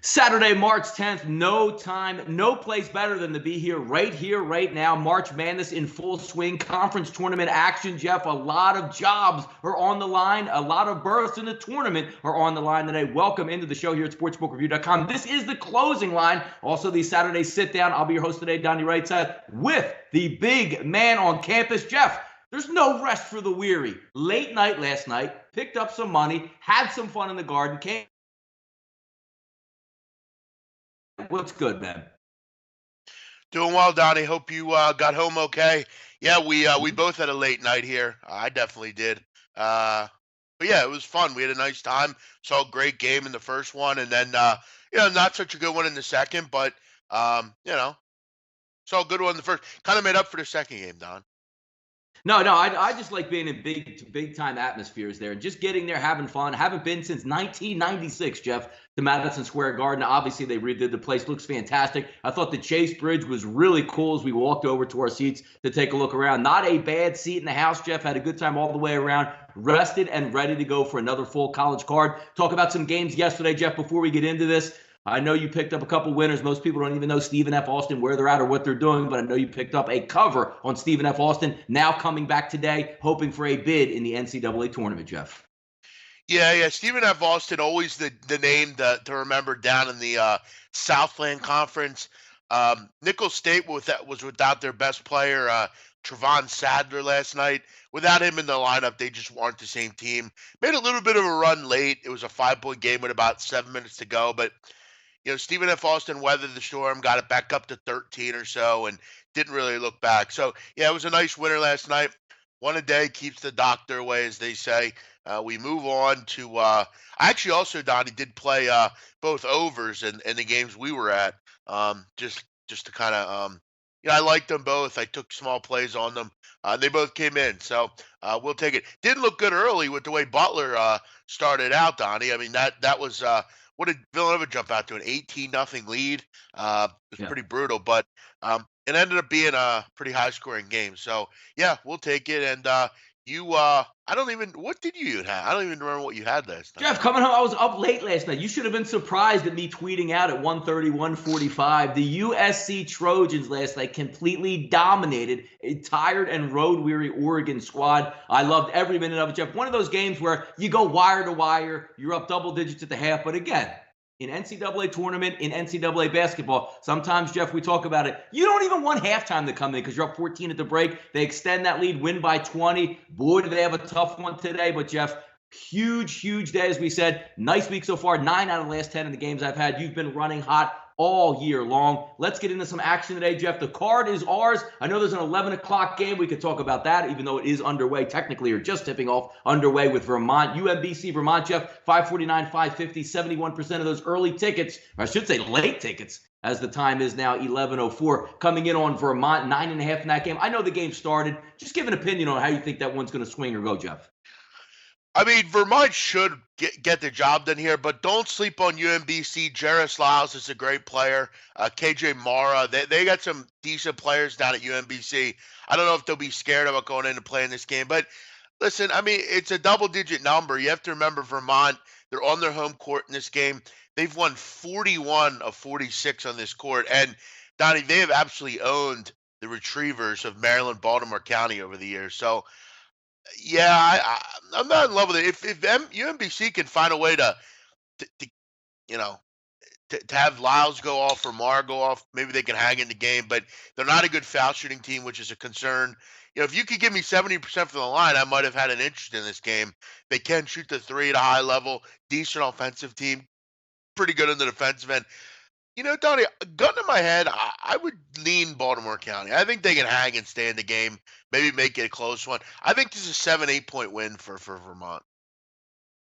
Saturday, March 10th, no time, no place better than to be here, right now. March Madness in full swing, conference tournament action, Jeff. A lot of jobs are on the line. A lot of berths in the tournament are on the line today. Welcome into the show here at sportsbookreview.com. This is the closing line. Also, the Saturday sit down. I'll be your host today, Donnie Rightside, with the big man on campus, Jeff. There's no rest for the weary. Late night last night, picked up some money, had some fun in the garden, came. What's good, man? Doing well, Donnie. Hope you got home okay. Yeah, we both had a late night here. I definitely did. But yeah, it was fun. We had a nice time. Saw a great game in the first one, and then not such a good one in the second, but saw a good one in the first. Kind of made up for the second game, Don. No, I just like being in big time atmospheres there and just getting there, having fun. Haven't been since 1996, Jeff, to Madison Square Garden. Obviously, they redid the place. Looks fantastic. I thought the Chase Bridge was really cool as we walked over to our seats to take a look around. Not a bad seat in the house, Jeff. Had a good time all the way around. Rested and ready to go for another full college card. Talk about some games yesterday, Jeff, before we get into this. I know you picked up a couple winners. Most people don't even know Stephen F. Austin, where they're at or what they're doing, but I know you picked up a cover on Stephen F. Austin, now coming back today, hoping for a bid in the NCAA tournament, Jeff. Yeah. Stephen F. Austin, always the name to remember down in the Southland Conference. Nicholls State was without their best player, Trevon Sadler, last night. Without him in the lineup, they just weren't the same team. Made a little bit of a run late. It was a 5-point game with about 7 minutes to go, but Stephen F. Austin weathered the storm, got it back up to 13 or so, and didn't really look back. So, yeah, it was a nice winner last night. One a day keeps the doctor away, as they say. We move on to I actually also, Donnie, did play both overs in the games we were at, just to kind of I liked them both. I took small plays on them. They both came in, so we'll take it. Didn't look good early with the way Butler started out, Donnie. I mean, that was what did Villanova jump out to, an 18-0 lead? It was pretty brutal, but it ended up being a pretty high-scoring game. So, yeah, we'll take it. And what did you even have? I don't even remember what you had last night. Jeff, coming home, I was up late last night. You should have been surprised at me tweeting out at 1:30, 1:45. The USC Trojans last night completely dominated a tired and road-weary Oregon squad. I loved every minute of it, Jeff. One of those games where you go wire to wire, you're up double digits at the half, but again, in NCAA tournament, in NCAA basketball, sometimes, Jeff, we talk about it. You don't even want halftime to come in because you're up 14 at the break. They extend that lead, win by 20. Boy, do they have a tough one today. But, Jeff, huge day, as we said. Nice week so far. 9 out of the last 10 in the games I've had. You've been running hot all year long. Let's get into some action today, Jeff. The card is ours. I know there's an 11 o'clock game. We could talk about that, even though it is underway technically, or just tipping off underway with Vermont. UMBC, Vermont, Jeff, 549, 550, 71% of those early tickets, or I should say late tickets, as the time is now 11:04, coming in on Vermont, 9.5 in that game. I know the game started. Just give an opinion on how you think that one's going to swing or go, Jeff. I mean, Vermont should get the job done here, but don't sleep on UMBC. Jarris Lyles is a great player. KJ Mara, they got some decent players down at UMBC. I don't know if they'll be scared about going in and playing this game, but listen, I mean, it's a double-digit number. You have to remember Vermont, they're on their home court in this game. They've won 41 of 46 on this court, and Donnie, they have absolutely owned the Retrievers of Maryland, Baltimore County over the years. So, yeah, I'm not in love with it. If UMBC can find a way to have Lyles go off or Marr go off, maybe they can hang in the game. But they're not a good foul shooting team, which is a concern. If you could give me 70% from the line, I might have had an interest in this game. They can shoot the three at a high level, decent offensive team, pretty good on the defensive end. Donnie, gun to my head, I would lean Baltimore County. I think they can hang and stay in the game, maybe make it a close one. I think this is a 7-8 point win for Vermont.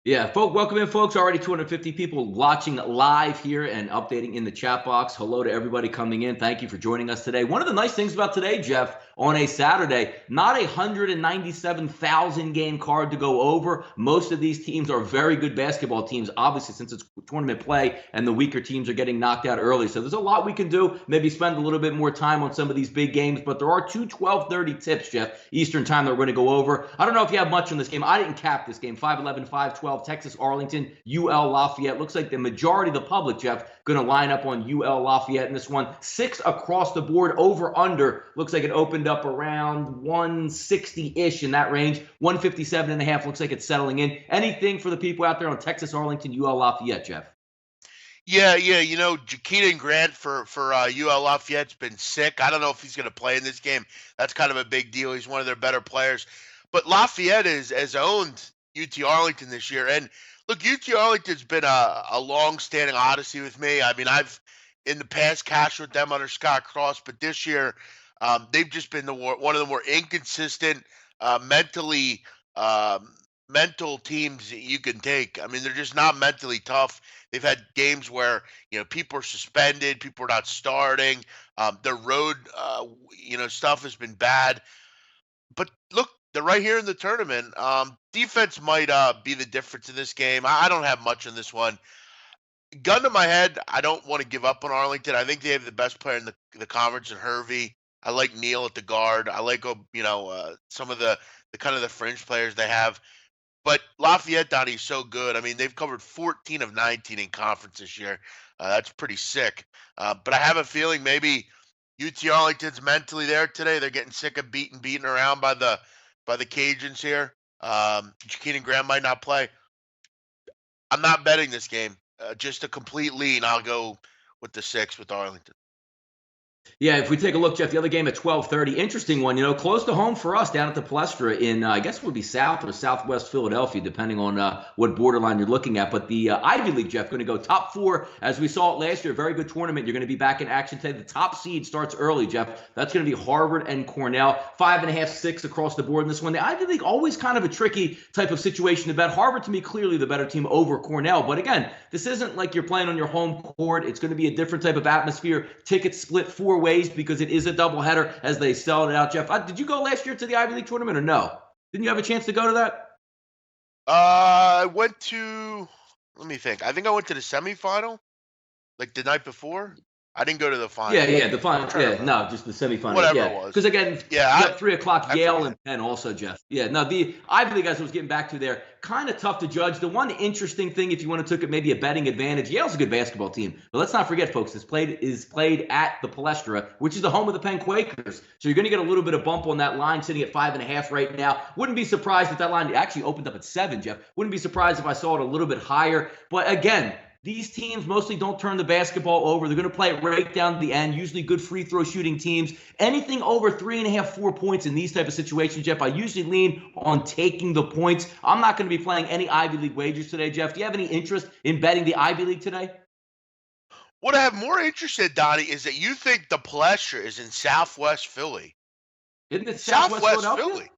Yeah, welcome in, folks. Already 250 people watching live here and updating in the chat box. Hello to everybody coming in. Thank you for joining us today. One of the nice things about today, Jeff, on a Saturday, not a 197,000 game card to go over. Most of these teams are very good basketball teams, obviously, since it's tournament play and the weaker teams are getting knocked out early. So there's a lot we can do. Maybe spend a little bit more time on some of these big games, but there are two 12:30 tips, Jeff, Eastern time that we're going to go over. I don't know if you have much on this game. I didn't cap this game, 5-11, 5-12. 12, Texas Arlington, UL Lafayette. Looks like the majority of the public, Jeff, going to line up on UL Lafayette in this one. 6 across the board, over under. Looks like it opened up around 160-ish in that range. 157.5 looks like it's settling in. Anything for the people out there on Texas Arlington, UL Lafayette, Jeff? Yeah. Jakeetan Grant for UL Lafayette's been sick. I don't know if he's going to play in this game. That's kind of a big deal. He's one of their better players. But Lafayette has owned UT Arlington this year. And look, UT Arlington's been a long-standing odyssey with me. I mean, I've in the past cashed with them under Scott Cross, but this year they've just been one of the more inconsistent, mentally mental teams that you can take. I mean, they're just not mentally tough. They've had games where people are suspended, people are not starting. Their road stuff has been bad. But look, they're right here in the tournament. Defense might be the difference in this game. I don't have much in this one. Gun to my head, I don't want to give up on Arlington. I think they have the best player in the conference in Hervey. I like Neal at the guard. I like some of the kind of the fringe players they have. But Lafayette, Donnie, is so good. I mean, they've covered 14 of 19 in conference this year. That's pretty sick. But I have a feeling maybe UT Arlington's mentally there today. They're getting sick of beaten around by the Cajuns here. Jakeetan Grant might not play. I'm not betting this game. Just a complete lean. I'll go with the 6 with Arlington. Yeah, if we take a look, Jeff, the other game at 12:30, interesting one, close to home for us down at the Palestra in, I guess it would be South or Southwest Philadelphia, depending on what borderline you're looking at. But the Ivy League, Jeff, going to go top 4, as we saw it last year. Very good tournament. You're going to be back in action today. The top seed starts early, Jeff. That's going to be Harvard and Cornell. 5.5, 6 across the board in this one. The Ivy League, always kind of a tricky type of situation to bet. Harvard, to me, clearly the better team over Cornell. But again, this isn't like you're playing on your home court. It's going to be a different type of atmosphere. Tickets split 4 ways because it is a doubleheader as they sell it out. Jeff, did you go last year to the Ivy League tournament or no? Didn't you have a chance to go to that? I went to, let me think. I think I went to the semifinal, like the night before. I didn't go to the final. Yeah, the final. Yeah, no, just the semifinal. Whatever it was. Because again, at 3 o'clock, Yale and Penn also, Jeff. Yeah, no, the Ivy League, as I was getting back to there, kind of tough to judge. The one interesting thing, if you want to take it maybe a betting advantage, Yale's a good basketball team. But let's not forget, folks, is played at the Palestra, which is the home of the Penn Quakers. So you're going to get a little bit of bump on that line, sitting at 5.5 right now. Wouldn't be surprised if that line actually opened up at 7, Jeff. Wouldn't be surprised if I saw it a little bit higher. But again, these teams mostly don't turn the basketball over. They're going to play it right down to the end, usually good free throw shooting teams. Anything over 3.5, 4 points in these type of situations, Jeff, I usually lean on taking the points. I'm not going to be playing any Ivy League wagers today, Jeff. Do you have any interest in betting the Ivy League today? What I have more interest in, Donnie, is that you think the Palestra is in Southwest Philly. Isn't it Southwest Philly?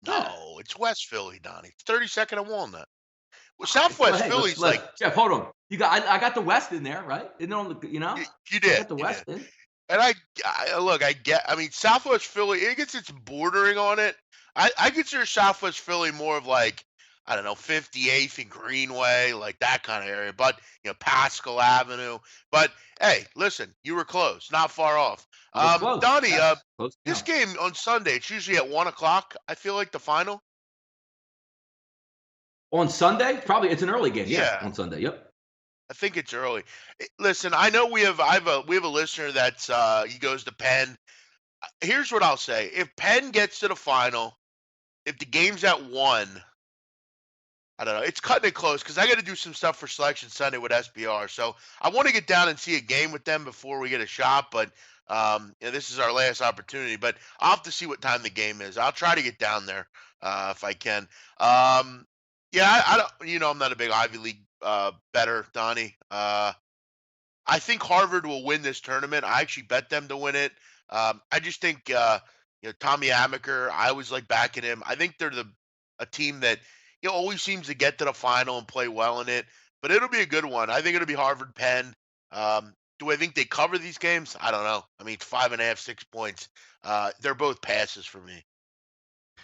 No, it's West Philly, Donnie. It's 32nd and Walnut. Well, Southwest Philly's like Jeff. Hold on, I got the West in there, right? Isn't it on the, you did. I got the West in. And I mean, Southwest Philly, it gets its bordering on it. I consider Southwest Philly more of like, I don't know, 58th and Greenway, like that kind of area. But Pascal Avenue. But hey, listen, you were close, not far off. Close. Donnie, Close this game on Sunday, it's usually at 1 o'clock. I feel like the final. On Sunday? Probably it's an early game. Yeah. On Sunday. Yep. I think it's early. Listen, I know we have a listener that's he goes to Penn. Here's what I'll say. If Penn gets to the final, if the game's at 1, I don't know. It's cutting it close because I got to do some stuff for Selection Sunday with SBR. So I want to get down and see a game with them before we get a shot. But this is our last opportunity. But I'll have to see what time the game is. I'll try to get down there if I can. I don't. I'm not a big Ivy League better, Donnie. I think Harvard will win this tournament. I actually bet them to win it. I just think Tommy Amaker. I always like backing him. I think they're a team that always seems to get to the final and play well in it. But it'll be a good one. I think it'll be Harvard Penn. Do I think they cover these games? I don't know. I mean, it's 5.5, 6 points. They're both passes for me.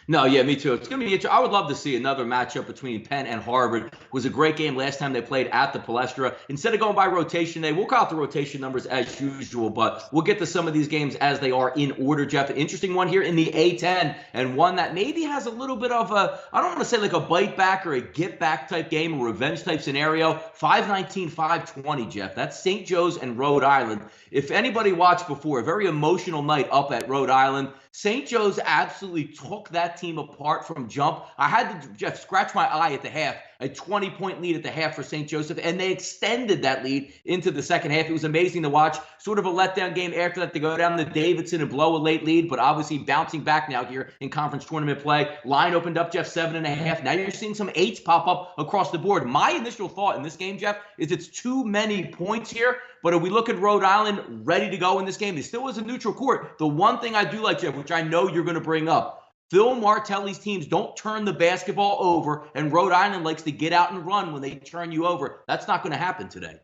No, yeah, me too. It's going to be interesting. I would love to see another matchup between Penn and Harvard. It was a great game last time they played at the Palestra. Instead of going by rotation day, we'll count the rotation numbers as usual, but we'll get to some of these games as they are in order, Jeff. An interesting one here in the A10, and one that maybe has a little bit of a, I don't want to say like a bite back or a get back type game, a revenge type scenario. 519, 520, Jeff. That's St. Joe's and Rhode Island. If anybody watched before, a very emotional night up at Rhode Island. St. Joe's absolutely took that team apart from jump. I had to just scratch my eye at the half, a 20-point lead at the half for St. Joseph, and they extended that lead into the second half. It was amazing to watch. Sort of a letdown game after that to go down to Davidson and blow a late lead, but obviously bouncing back now here in conference tournament play. Line opened up, Jeff, 7.5. Now you're seeing some 8s pop up across the board. My initial thought in this game, Jeff, is it's too many points here. But if we look at Rhode Island ready to go in this game, it still was a neutral court. The one thing I do like, Jeff, which I know you're going to bring up, Phil Martelli's teams don't turn the basketball over, and Rhode Island likes to get out and run when they turn you over. That's not going to happen today.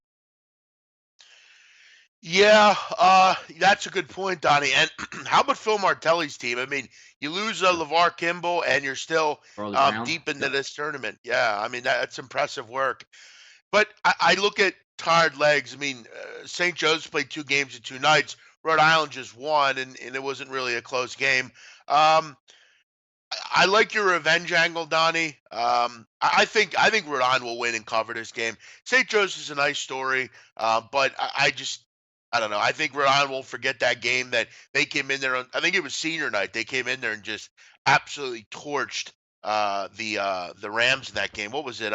Yeah, that's a good point, Donnie. And how about Phil Martelli's team? I mean, you lose LeVar Kimball, and you're still deep into this tournament. Yeah, I mean, that's impressive work. But I look at tired legs. I mean, St. Joe's played 2 games in 2 nights. Rhode Island just won, and it wasn't really a close game. I like your revenge angle, Donnie. I think Rhode Island will win and cover this game. St. Joe's is a nice story, but I don't know. I think Rhode Island won't forget that game that they came in there on. I think it was senior night. They came in there and just absolutely torched the Rams in that game. What was it?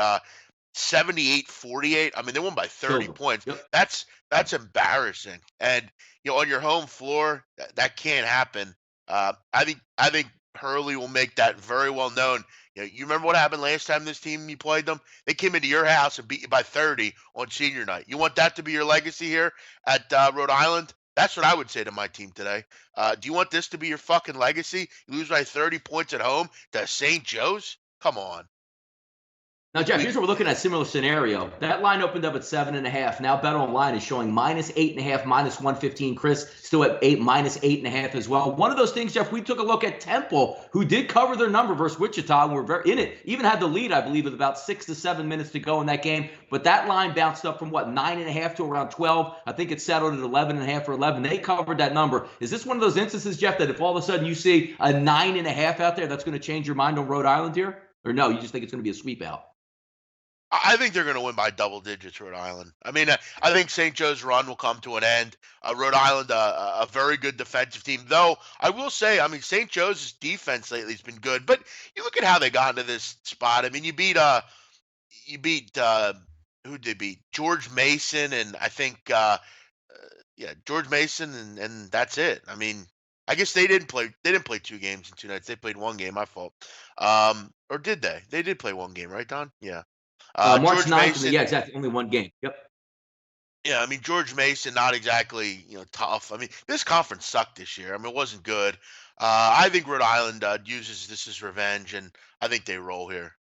78-48. I mean, they won by 30 points. Yep. That's embarrassing. And on your home floor, that can't happen. I think Hurley will make that very well known. You remember what happened last time this team you played them? They came into your house and beat you by 30 on senior night. You want that to be your legacy here at Rhode Island? That's what I would say to my team today. Do you want this to be your fucking legacy? You lose by 30 points at home to St. Joe's? Come on. Now, Jeff, here's what we're looking at. Similar scenario. That line opened up at 7.5. Now, Bet Online is showing -8.5, -115. Chris still at 8, -8.5 as well. One of those things, Jeff, we took a look at Temple, who did cover their number versus Wichita, and were very in it. Even had the lead, I believe, with about 6 to 7 minutes to go in that game. But that line bounced up from 9.5 to around 12. I think it settled at 11.5 or 11. They covered that number. Is this one of those instances, Jeff, that if all of a sudden you see a 9.5 out there, that's going to change your mind on Rhode Island here? Or no, you just think it's going to be a sweep out? I think they're going to win by double digits, Rhode Island. I mean, I think St. Joe's run will come to an end. Rhode Island, a very good defensive team. Though, I will say, I mean, St. Joe's defense lately has been good. But you look at how they got into this spot. I mean, you beat who'd they beat? George Mason, and I think, George Mason, and that's it. I mean, I guess they didn't play 2 games in 2 nights. They played 1 game, my fault. Or did they? They did play 1 game, right, Don? Yeah. March George 9th, Mason, yeah, exactly. Only 1 game. Yep. yeah, I mean George Mason, not exactly tough. I mean this conference sucked this year. I mean it wasn't good. I think Rhode Island uses this as revenge, and I think they roll here.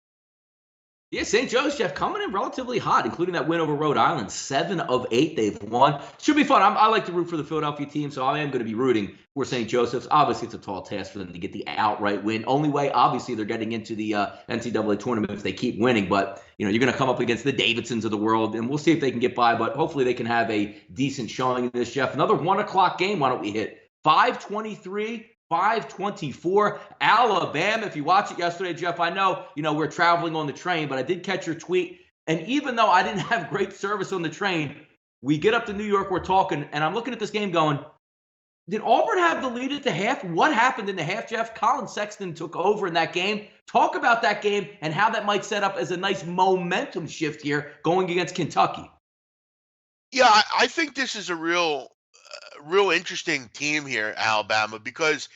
Yeah, St. Joe's, Jeff, coming in relatively hot, including that win over Rhode Island. 7 of 8 they've won. Should be fun. I like to root for the Philadelphia team, so I am going to be rooting for St. Joseph's. Obviously, it's a tall task for them to get the outright win. Only way, obviously, they're getting into the NCAA tournament if they keep winning. But, you're going to come up against the Davidsons of the world, and we'll see if they can get by. But hopefully they can have a decent showing in this, Jeff. Another 1 o'clock game. Why don't we hit 5:23? 5:24, Alabama. If you watched it yesterday, Jeff, I know, we're traveling on the train, but I did catch your tweet. And even though I didn't have great service on the train, we get up to New York, we're talking, and I'm looking at this game going, did Auburn have the lead at the half? What happened in the half, Jeff? Colin Sexton took over in that game. Talk about that game and how that might set up as a nice momentum shift here going against Kentucky. Yeah, I think this is a real interesting team here, Alabama, because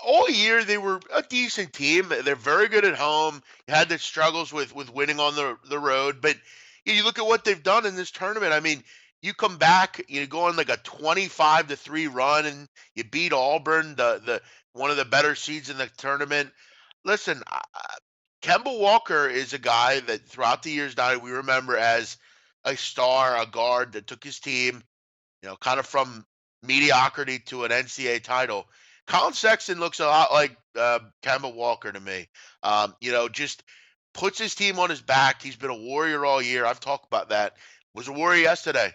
all year they were a decent team. They're very good at home. You had the struggles with winning on the road, but you look at what they've done in this tournament. I mean, you come back, you go on like a 25-3 run, and you beat Auburn, the one of the better seeds in the tournament. Listen, Kemba Walker is a guy that throughout the years now we remember as a star, a guard that took his team, kind of from mediocrity to an NCAA title. Colin Sexton looks a lot like Kemba Walker to me. Just puts his team on his back. He's been a warrior all year. I've talked about that. Was a warrior yesterday.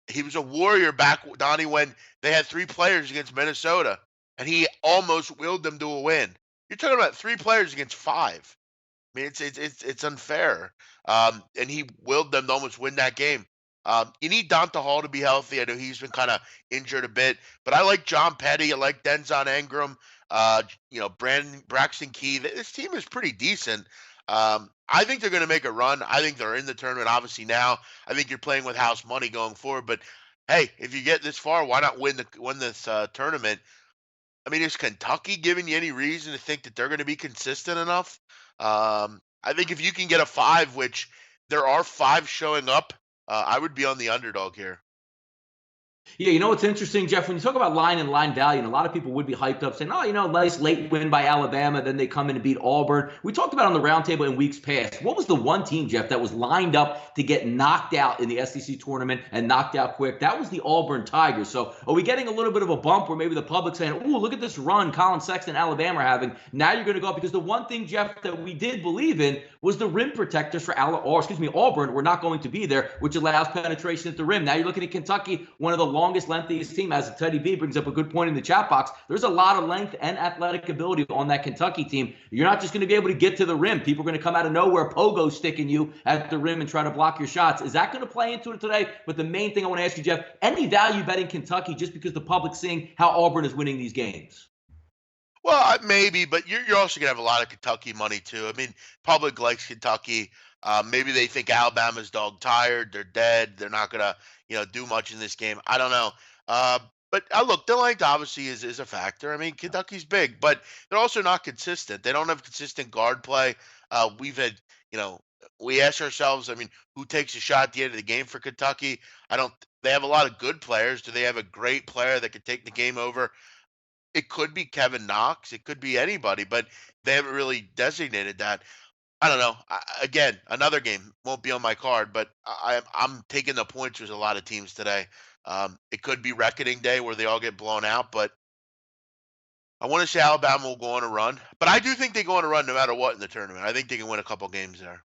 He was a warrior back, Donnie, when they had 3 players against Minnesota, and he almost willed them to a win. You're talking about 3 players against 5. I mean, it's unfair. And he willed them to almost win that game. You need Donta Hall to be healthy. I know he's been kind of injured a bit, but I like John Petty. I like Denzon Ingram. Braxton Key. This team is pretty decent. I think they're going to make a run. I think they're in the tournament. Obviously now, I think you're playing with house money going forward. But hey, if you get this far, why not win this tournament? I mean, is Kentucky giving you any reason to think that they're going to be consistent enough? I think if you can get a 5, which there are 5 showing up, I would be on the underdog here. Yeah, you know what's interesting, Jeff? When you talk about line and line value, and a lot of people would be hyped up saying, nice late win by Alabama, then they come in and beat Auburn. We talked about on the roundtable in weeks past. What was the one team, Jeff, that was lined up to get knocked out in the SEC tournament and knocked out quick? That was the Auburn Tigers. So are we getting a little bit of a bump where maybe the public's saying, ooh, look at this run Colin Sexton and Alabama are having. Now you're going to go up because the one thing, Jeff, that we did believe in was the rim protectors for Auburn were not going to be there, which allows penetration at the rim. Now you're looking at Kentucky, one of the longest, lengthiest team, as Teddy B brings up a good point in the chat box. There's a lot of length and athletic ability on that Kentucky team. You're not just going to be able to get to the rim. People are going to come out of nowhere, pogo sticking you at the rim and try to block your shots. Is that going to play into it today? But the main thing I want to ask you, Jeff, any value betting Kentucky just because the public's seeing how Auburn is winning these games? Well, maybe, but you're also going to have a lot of Kentucky money too. I mean, public likes Kentucky. Maybe they think Alabama's dog tired. They're dead. They're not going to, do much in this game. I don't know. But look, the length obviously is a factor. I mean, Kentucky's big, but they're also not consistent. They don't have consistent guard play. We've had, we ask ourselves, I mean, who takes a shot at the end of the game for Kentucky? They have a lot of good players. Do they have a great player that could take the game over? It could be Kevin Knox. It could be anybody, but they haven't really designated that. I don't know. Again, another game won't be on my card, but I'm taking the points. There's a lot of teams today. It could be reckoning day where they all get blown out, but I want to say Alabama will go on a run. But I do think they go on a run no matter what in the tournament. I think they can win a couple games there.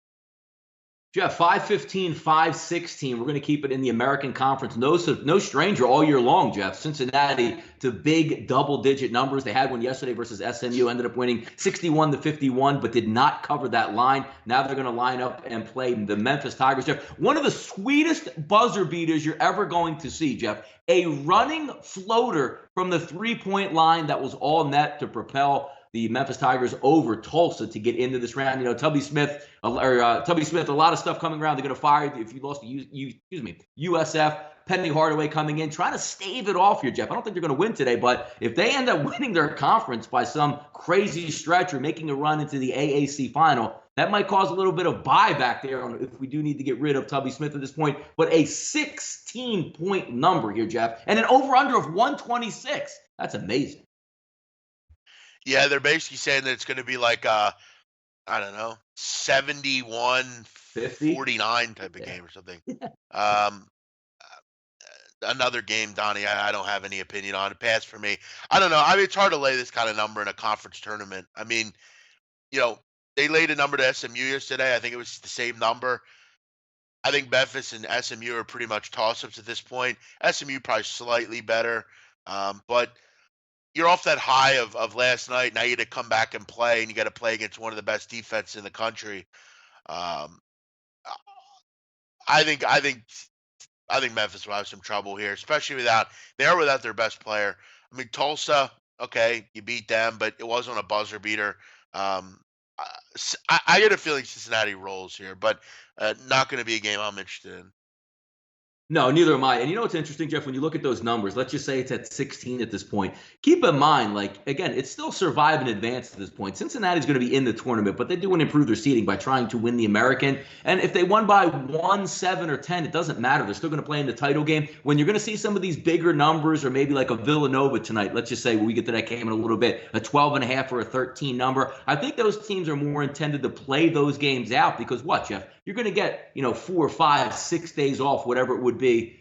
Jeff, 5-15, 5-16. We're going to keep it in the American Conference. No stranger all year long, Jeff. Cincinnati to big double-digit numbers. They had one yesterday versus SMU. Ended up winning 61-51, but did not cover that line. Now they're going to line up and play the Memphis Tigers, Jeff. One of the sweetest buzzer beaters you're ever going to see, Jeff. A running floater from the three-point line that was all net to propel the Memphis Tigers over Tulsa to get into this round. Tubby Smith, a lot of stuff coming around. They're going to fire if you lost to USF. Penny Hardaway coming in, trying to stave it off here, Jeff. I don't think they're going to win today, but if they end up winning their conference by some crazy stretch or making a run into the AAC final, that might cause a little bit of buyback there if we do need to get rid of Tubby Smith at this point. But a 16-point number here, Jeff, and an over-under of 126. That's amazing. Yeah, they're basically saying that it's going to be like 71-49 type of game or something. Another game, Donnie, I don't have any opinion on it. Pass for me. I don't know. I mean, it's hard to lay this kind of number in a conference tournament. I mean, they laid a number to SMU yesterday. I think it was the same number. I think Memphis and SMU are pretty much toss-ups at this point. SMU probably slightly better, but you're off that high of last night. Now you got to come back and play, and you got to play against one of the best defenses in the country. I think Memphis will have some trouble here, especially without their best player. I mean, Tulsa, okay, you beat them, but it wasn't a buzzer beater. I get a feeling Cincinnati rolls here, but not going to be a game I'm interested in. No, neither am I. And you know what's interesting, Jeff? When you look at those numbers, let's just say it's at 16 at this point. Keep in mind, again, it's still survive and advance at this point. Cincinnati's going to be in the tournament, but they do want to improve their seeding by trying to win the American. And if they won by 1, 7, or 10, it doesn't matter. They're still going to play in the title game. When you're going to see some of these bigger numbers, or maybe like a Villanova tonight, let's just say when we get to that game in a little bit, a 12.5 or a 13 number, I think those teams are more intended to play those games out because what, Jeff? You're going to get, 4, 5, 6 days off, whatever it would be,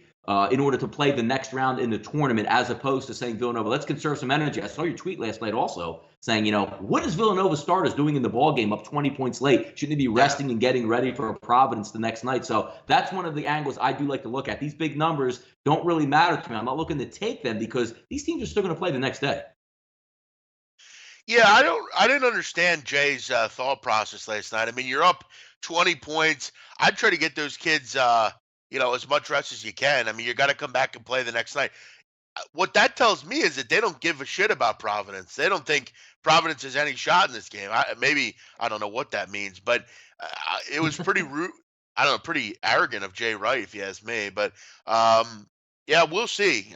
in order to play the next round in the tournament, as opposed to saying, Villanova, let's conserve some energy. I saw your tweet last night also saying, what is Villanova starters doing in the ball game up 20 points late? Shouldn't they be resting and getting ready for Providence the next night? So that's one of the angles I do like to look at. These big numbers don't really matter to me. I'm not looking to take them because these teams are still going to play the next day. Yeah, I didn't understand Jay's thought process last night. I mean, you're up 20 points. I'd try to get those kids, as much rest as you can. I mean, you got to come back and play the next night. What that tells me is that they don't give a shit about Providence. They don't think Providence has any shot in this game. I don't know what that means, but it was pretty rude. I don't know, pretty arrogant of Jay Wright, if you ask me. But yeah, we'll see.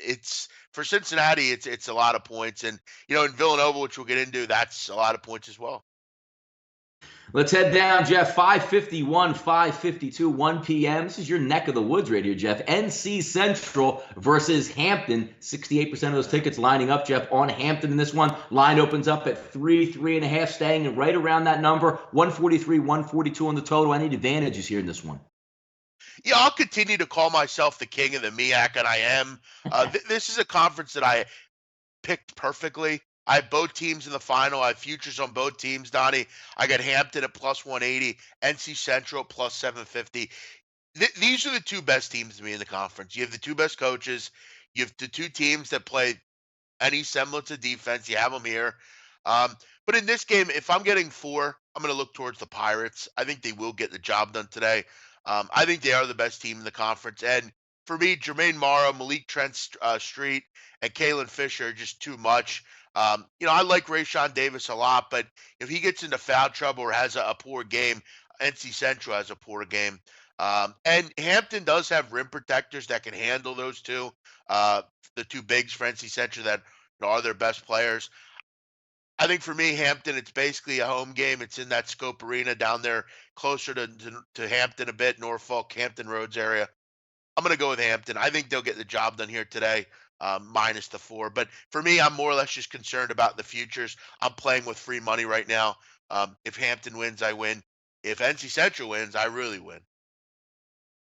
It's for Cincinnati. It's a lot of points, and in Villanova, which we'll get into, that's a lot of points as well. Let's head down, Jeff. 5:51, 5:52, 1 p.m. This is your neck of the woods right here, Jeff. NC Central versus Hampton. 68% of those tickets lining up, Jeff, on Hampton in this one. Line opens up at 3.5, staying right around that number. 143, 142 on the total. Any advantages here in this one? Yeah, I'll continue to call myself the king of the MEAC, and I am. This is a conference that I picked perfectly. I have both teams in the final. I have futures on both teams, Donnie. I got Hampton at plus 180, NC Central at plus 750. These are the two best teams to me in the conference. You have the two best coaches. You have the two teams that play any semblance of defense. You have them here. But in this game, if I'm getting 4, I'm going to look towards the Pirates. I think they will get the job done today. I think they are the best team in the conference. And for me, Jermaine Morrow, Malik Street, and Kalen Fisher are just too much. I like Rayshawn Davis a lot, but if he gets into foul trouble or has a poor game, NC Central has a poor game. And Hampton does have rim protectors that can handle those two, the two bigs for NC Central that are their best players. I think for me, Hampton, it's basically a home game. It's in that Scope Arena down there, closer to Hampton a bit, Norfolk, Hampton Roads area. I'm going to go with Hampton. I think they'll get the job done here today, minus the 4. But for me, I'm more or less just concerned about the futures. I'm playing with free money right now. If Hampton wins, I win. If NC Central wins, I really win.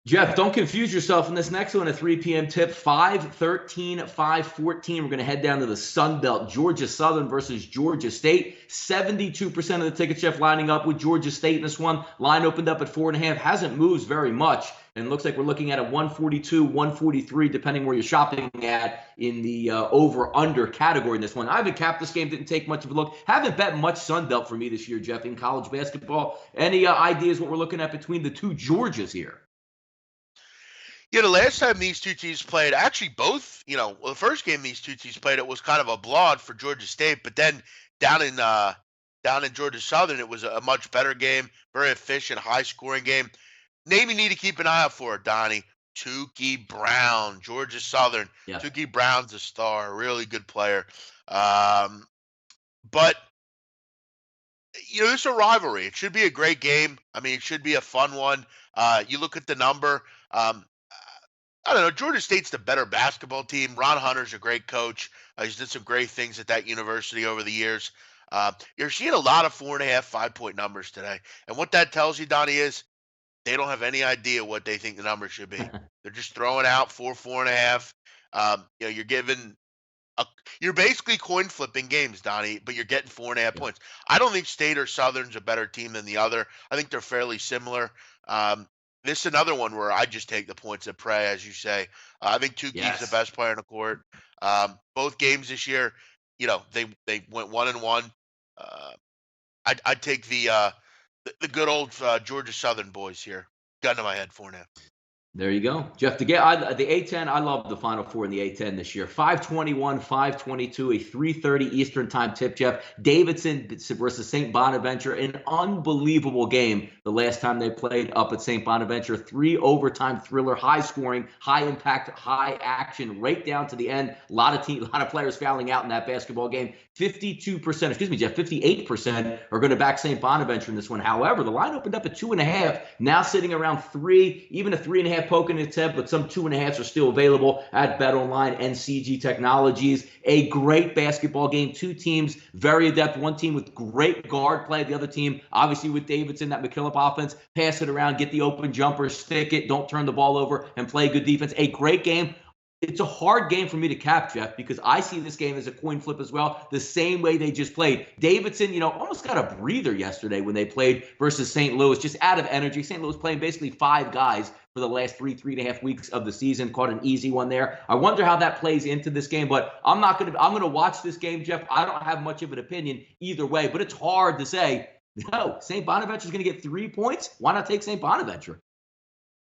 Jeff, don't confuse yourself in this next one, a 3 p.m. tip, 5:13, 5:14. We're going to head down to the Sun Belt, Georgia Southern versus Georgia State. 72% of the tickets, Jeff, lining up with Georgia State in this one. Line opened up at 4.5, hasn't moved very much. And looks like we're looking at a 142, 143, depending where you're shopping at in the over-under category in this one. I haven't capped this game, didn't take much of a look. Haven't bet much Sun Belt for me this year, Jeff, in college basketball. Any ideas what we're looking at between the two Georgias here? Yeah, the last time these two teams played, actually both, the first game these two teams played, it was kind of a blowout for Georgia State, but then down in Georgia Southern, it was a much better game, very efficient, high-scoring game. Name you need to keep an eye out for, Donnie. Tukey Brown, Georgia Southern. Yeah. Tukey Brown's a star, a really good player. But it's a rivalry. It should be a great game. I mean, it should be a fun one. You look at the number. I don't know. Georgia State's the better basketball team. Ron Hunter's a great coach. He's did some great things at that university over the years. You're seeing a lot of 4.5, 5-point numbers today. And what that tells you, Donnie, is they don't have any idea what they think the number should be. They're just throwing out 4, 4.5. You're basically coin flipping games, Donnie, but you're getting 4.5 points. I don't think State or Southern's a better team than the other. I think they're fairly similar. This is another one where I just take the points at prey, as you say. I think Tukey's the best player in the court. Both games this year, they went 1-1. I'd take the good old Georgia Southern boys here. Gun to my head, 4.5. There you go. Jeff, the A10, I love the Final Four in the A10 this year. 5:21, 5:22, a 3:30 Eastern time tip, Jeff. Davidson versus St. Bonaventure, an unbelievable game the last time they played up at St. Bonaventure. 3 overtime thriller, high scoring, high impact, high action, right down to the end. A lot of players fouling out in that basketball game. 58% are going to back St. Bonaventure in this one. However, the line opened up at 2.5, now sitting around 3, even a 3.5 2.5 poking its head, but some 2.5s are still available at BetOnline and CG Technologies. A great basketball game. Two teams very adept. One team with great guard play. The other team, obviously with Davidson, that McKillop offense, pass it around, get the open jumper, stick it, don't turn the ball over, and play good defense. A great game. It's a hard game for me to cap, Jeff, because I see this game as a coin flip as well, the same way they just played. Davidson, almost got a breather yesterday when they played versus St. Louis, just out of energy. St. Louis playing basically 5 guys for the last 3.5 weeks of the season, caught an easy one there. I wonder how that plays into this game, but I'm going to watch this game, Jeff. I don't have much of an opinion either way, but it's hard to say, no, St. Bonaventure's going to get 3 points. Why not take St. Bonaventure?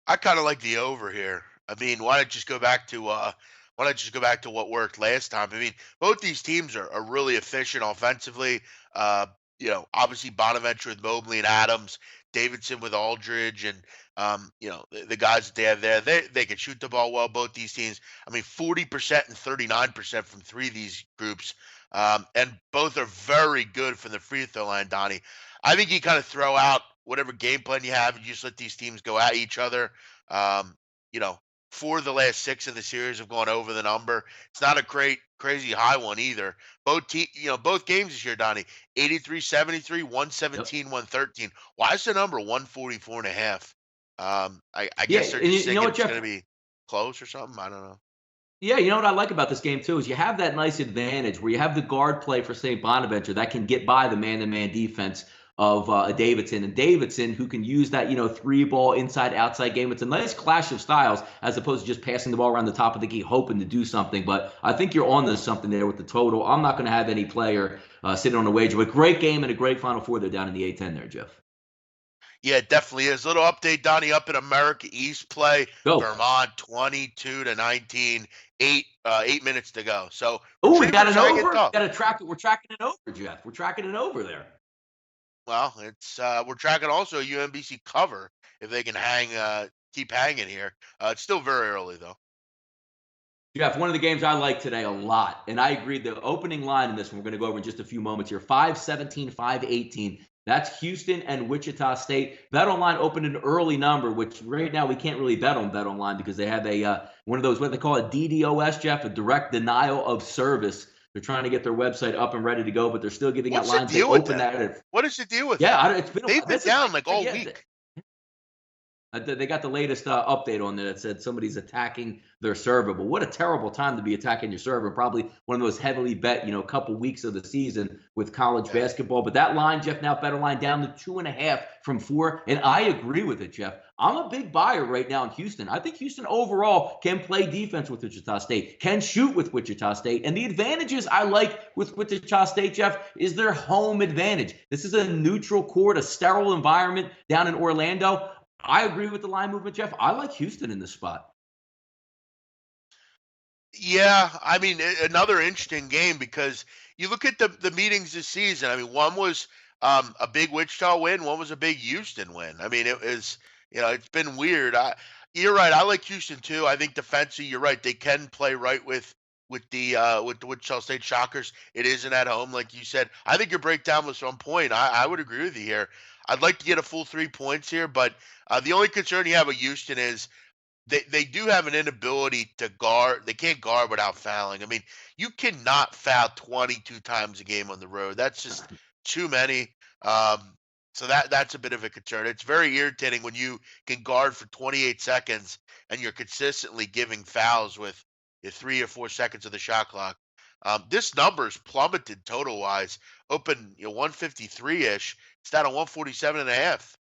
I kind of like the over here. I mean, why not just go back to what worked last time? I mean, both these teams are really efficient offensively. Obviously Bonaventure with Mobley and Adams, Davidson with Aldridge, and the guys that they have there, they can shoot the ball well. Both these teams, I mean, 40% and 39% from three of these groups, and both are very good from the free throw line. Donnie, I think you kind of throw out whatever game plan you have and you just let these teams go at each other. Um, you know, 4 of the last 6 of the series have gone over the number. It's not a crazy high one either. Both games this year, Donnie, 83-73, 117, 113. Why is the number 144 and a half? I Yeah, guess they're and just you know thinking what, it's Jeff? going to be close or something. I don't know. Yeah, you know what I like about this game too is you have that nice advantage where you have the guard play for St. Bonaventure that can get by the man-to-man defense of Davidson, and Davidson who can use that 3-ball inside-outside game. It's a nice clash of styles as opposed to just passing the ball around the top of the key hoping to do something. But I think you're on to something there with the total. I'm not going to have any player sitting on a wager, but great game and a great Final Four. They're down in the A10 there, Jeff. Yeah, it definitely is. Little update, Donnie, up in America East play. Go. Vermont 22-19, 8 minutes to go. So Oh, we got retrievers an hanging over. tough. Got to track it. We're tracking it over, Jeff. We're tracking it over there. Well, it's we're tracking also a UMBC cover if they can keep hanging here. It's still very early though. Jeff, one of the games I like today a lot, and I agree, the opening line in this one, we're going to go over in just a few moments here, 5-17, 5-18. That's Houston and Wichita State. BetOnline opened an early number, which right now we can't really bet on BetOnline because they have a one of those, what they call a DDoS, Jeff, a direct denial of service. They're trying to get their website up and ready to go, but they're still giving out What's the lines. They deal with open that? What is the deal with yeah, that? it's been They've been down like all yeah, week. They got the latest update on there that said somebody's attacking their server. But what a terrible time to be attacking your server. Probably one of those heavily bet, couple weeks of the season with college basketball. But that line, Jeff, now better line down to 2.5 from 4. And I agree with it, Jeff. I'm a big buyer right now in Houston. I think Houston overall can play defense with Wichita State, can shoot with Wichita State. And the advantages I like with Wichita State, Jeff, is their home advantage. This is a neutral court, a sterile environment down in Orlando. I agree with the line movement, Jeff. I like Houston in this spot. Yeah, I mean another interesting game because you look at the meetings this season. I mean, one was a big Wichita win, one was a big Houston win. I mean, it was it's been weird. You're right. I like Houston too. I think defensively, you're right. They can play right with the Wichita State Shockers. It isn't at home, like you said. I think your breakdown was on point. I would agree with you here. I'd like to get a full 3 points here, but the only concern you have with Houston is they do have an inability to guard. They can't guard without fouling. I mean, you cannot foul 22 times a game on the road. That's just too many. So that's a bit of a concern. It's very irritating when you can guard for 28 seconds and you're consistently giving fouls with 3 or 4 seconds of the shot clock. This number's plummeted total wise. Open 153 ish. It's down to 147 and a half.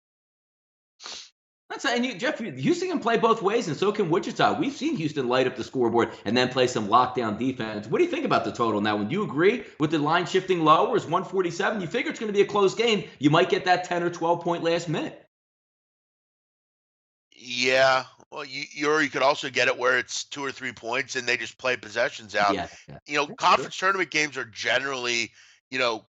Jeff, Houston can play both ways, and so can Wichita. We've seen Houston light up the scoreboard and then play some lockdown defense. What do you think about the total now? Would you agree with the line shifting lower? Is 147? You figure it's going to be a close game. You might get that 10 or 12 point last minute. Yeah. Well, you could also get it where it's 2 or 3 points and they just play possessions out. Yeah. Conference tournament games are generally, you know,